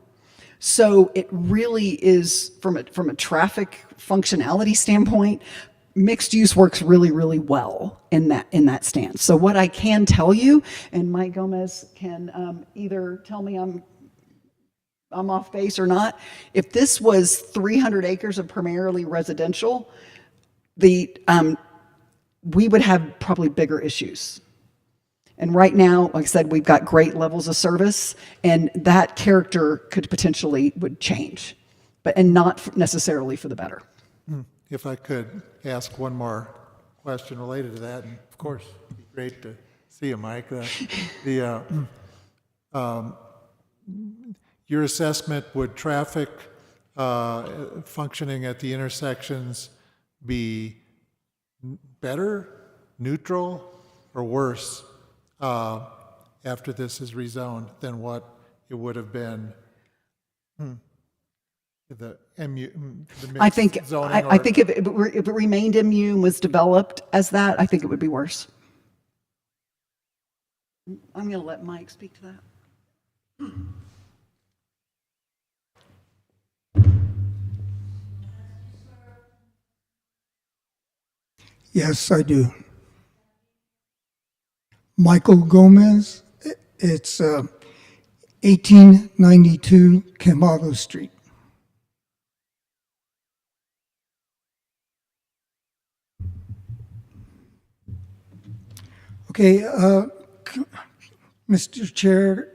P: So it really is, from a traffic functionality standpoint, mixed use works really, really well in that stance. So what I can tell you, and Mike Gomez can either tell me I'm off base or not, if this was 300 acres of primarily residential, we would have probably bigger issues. And right now, like I said, we've got great levels of service, and that character could potentially would change, and not necessarily for the better.
D: If I could ask one more question related to that, and of course, it'd be great to see you, Mike. Your assessment, would traffic functioning at the intersections be better, neutral, or worse after this is rezoned than what it would have been the
P: I think
D: zoning?
P: I think if it remained MU and was developed as that, I think it would be worse. I'm going to let Mike speak to that.
T: Yes, I do. Michael Gomez, it's 1892 Quemado Street. Okay, Mr. Chair,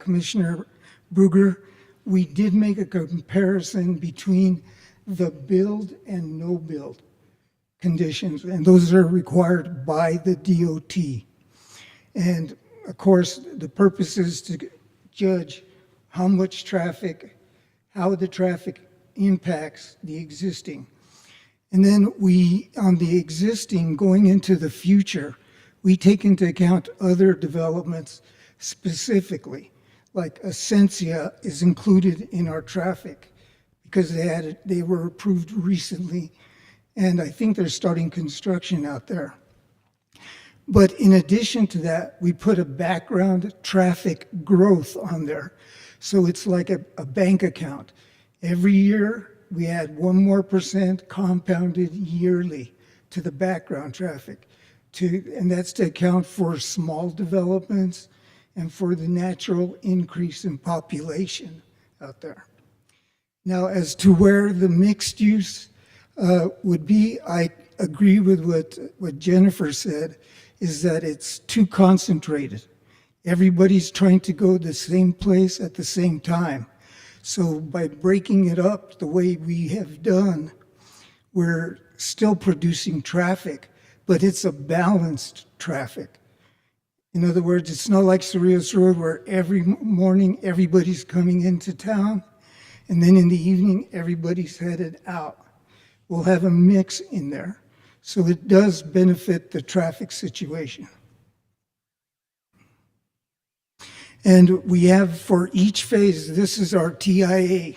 T: Commissioner Brugger, we did make a comparison between the build and no build conditions, and those are required by the DOT. And of course, the purpose is to judge how much traffic, how the traffic impacts the existing. And then we, on the existing going into the future, we take into account other developments specifically, like Essentia is included in our traffic because they were approved recently, and I think they're starting construction out there. But in addition to that, we put a background traffic growth on there. So it's like a bank account. Every year, we add 1% more compounded yearly to the background traffic. And that's to account for small developments and for the natural increase in population out there. Now, as to where the mixed use would be, I agree with what Jennifer said, is that it's too concentrated. Everybody's trying to go the same place at the same time. So by breaking it up the way we have done, we're still producing traffic, but it's a balanced traffic. In other words, it's not like Cerrillos Road where every morning everybody's coming into town, and then in the evening everybody's headed out. We'll have a mix in there. So it does benefit the traffic situation. And we have for each phase, this is our TIA.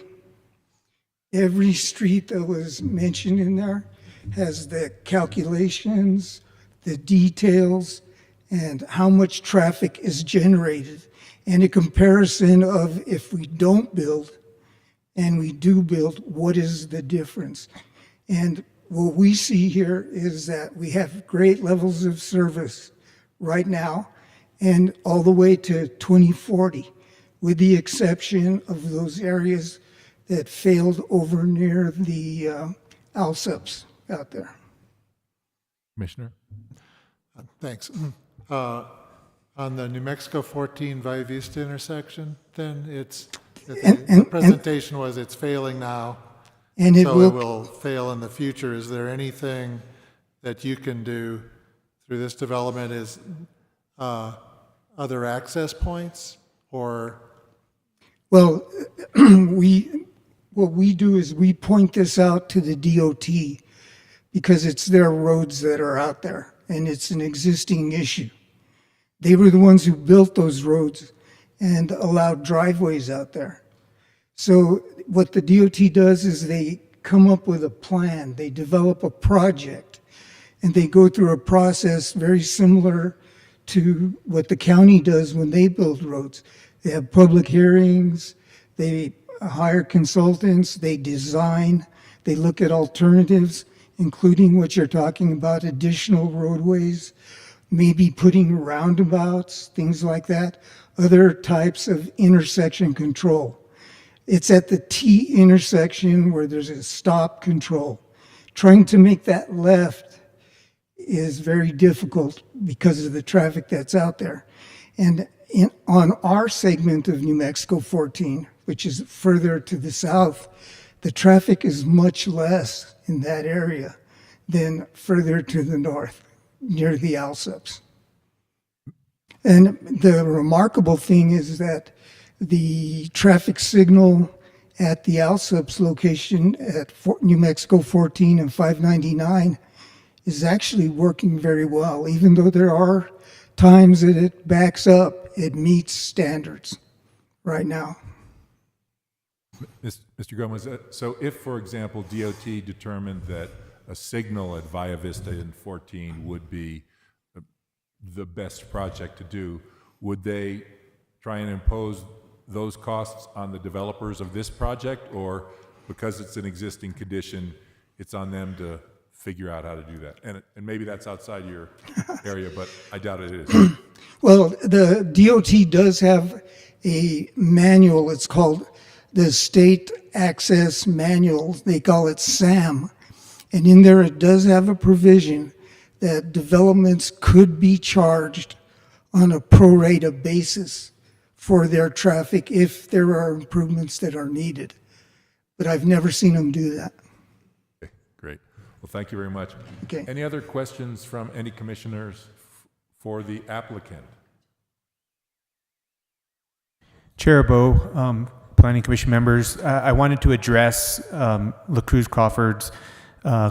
T: Every street that was mentioned in there has the calculations, the details, and how much traffic is generated, and a comparison of if we don't build and we do build, what is the difference? And what we see here is that we have great levels of service right now and all the way to 2040, with the exception of those areas that failed over near the Alseps out there.
A: Commissioner?
D: Thanks. On the New Mexico 14 Valle Vista intersection, then the
T: And
D: presentation was it's failing now,
T: And it
D: so
T: will-
D: it will fail in the future. Is there anything that you can do through this development is other access points or?
T: Well, what we do is we point this out to the DOT because it's their roads that are out there and it's an existing issue. They were the ones who built those roads and allowed driveways out there. So what the DOT does is they come up with a plan, they develop a project, and they go through a process very similar to what the county does when they build roads. They have public hearings, they hire consultants, they design, they look at alternatives, including what you're talking about, additional roadways, maybe putting roundabouts, things like that, other types of intersection control. It's at the T intersection where there's a stop control. Trying to make that left is very difficult because of the traffic that's out there. And on our segment of New Mexico 14, which is further to the south, the traffic is much less in that area than further to the north, near the Alsups. And the remarkable thing is that the traffic signal at the Alsups location at New Mexico 14 and 599 is actually working very well. Even though there are times that it backs up, it meets standards right now.
A: Mr. Gomez, so if, for example, DOT determined that a signal at Via Vista in 14 would be the best project to do, would they try and impose those costs on the developers of this project, or because it's an existing condition, it's on them to figure out how to do that? And maybe that's outside your area, but I doubt it is.
T: Well, the DOT does have a manual. It's called the State Access Manual. They call it SAM. And in there, it does have a provision that developments could be charged on a pro rata basis for their traffic if there are improvements that are needed. But I've never seen them do that.
A: Okay, great. Well, thank you very much.
T: Okay.
A: Any other questions from any commissioners for the applicant?
C: Chair Bo, Planning Commission members, I wanted to address La Cruz Crawford's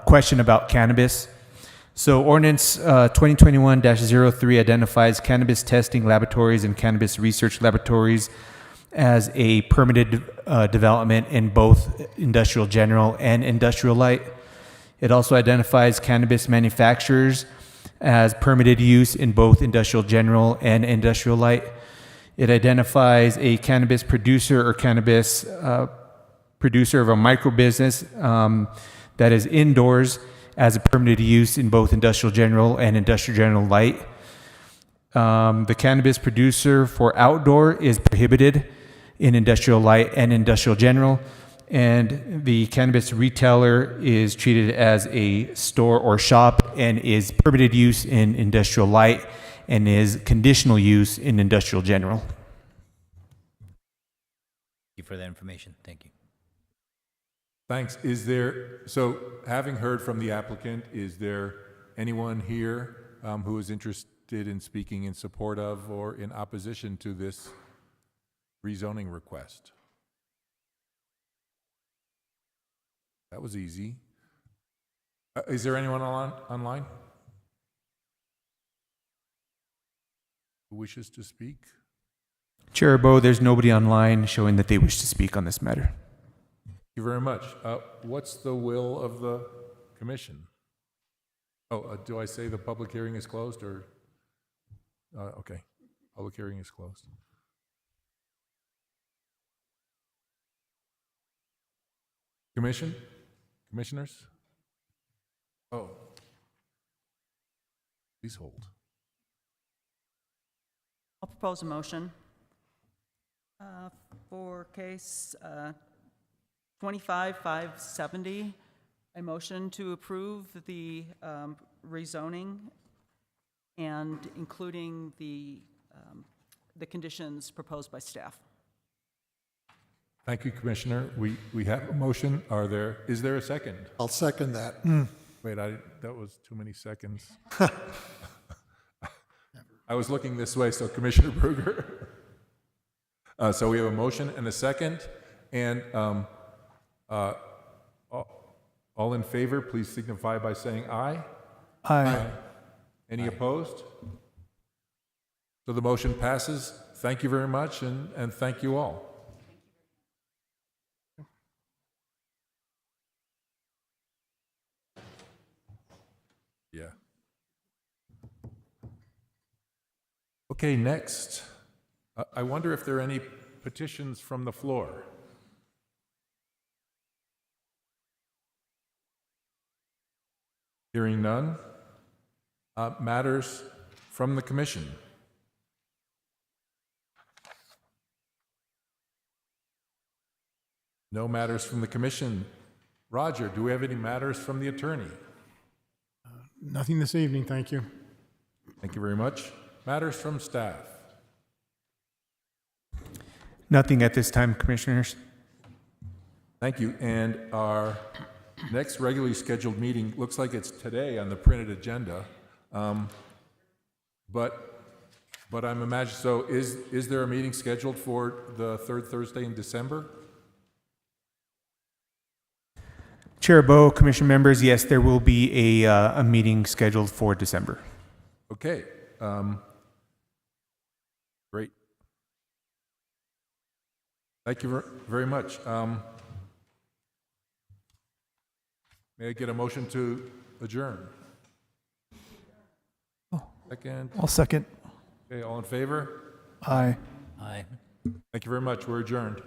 C: question about cannabis. So ordinance 2021-03 identifies cannabis testing laboratories and cannabis research laboratories as a permitted development in both industrial general and industrial light. It also identifies cannabis manufacturers as permitted use in both industrial general and industrial light. It identifies a cannabis producer or cannabis producer of a micro business that is indoors as a permitted use in both industrial general and industrial general light. The cannabis producer for outdoor is prohibited in industrial light and industrial general, and the cannabis retailer is treated as a store or shop and is permitted use in industrial light and is conditional use in industrial general.
H: Thank you for that information. Thank you.
A: Thanks. So having heard from the applicant, is there anyone here who is interested in speaking in support of or in opposition to this rezoning request? That was easy. Is there anyone online who wishes to speak?
C: Chair Bo, there's nobody online showing that they wish to speak on this matter.
A: Thank you very much. What's the will of the commission? Do I say the public hearing is closed, or? Okay, public hearing is closed. Commissioners? Oh. Please hold.
B: I'll propose a motion for case 25-570, a motion to approve the rezoning and including the the conditions proposed by staff.
A: Thank you, Commissioner. We have a motion. Is there a second?
D: I'll second that.
A: Wait, that was too many seconds. I was looking this way, so Commissioner Bruger. So we have a motion and a second, and all in favor, please signify by saying aye.
S: Aye.
A: Any opposed? So the motion passes. Thank you very much, and thank you all. Yeah. Okay, next. I wonder if there are any petitions from the floor. Hearing none. Matters from the commission. No matters from the commission. Roger, do we have any matters from the attorney?
I: Nothing this evening, thank you.
A: Thank you very much. Matters from staff.
C: Nothing at this time, Commissioners.
A: Thank you. And our next regularly scheduled meeting looks like it's today on the printed agenda. But I'm imagining, so is there a meeting scheduled for the third Thursday in December?
C: Chair Bo, Commission members, yes, there will be a meeting scheduled for December.
A: Okay. Great. Thank you very much. May I get a motion to adjourn? Second.
S: I'll second.
A: Okay, all in favor?
S: Aye.
H: Aye.
A: Thank you very much. We're adjourned.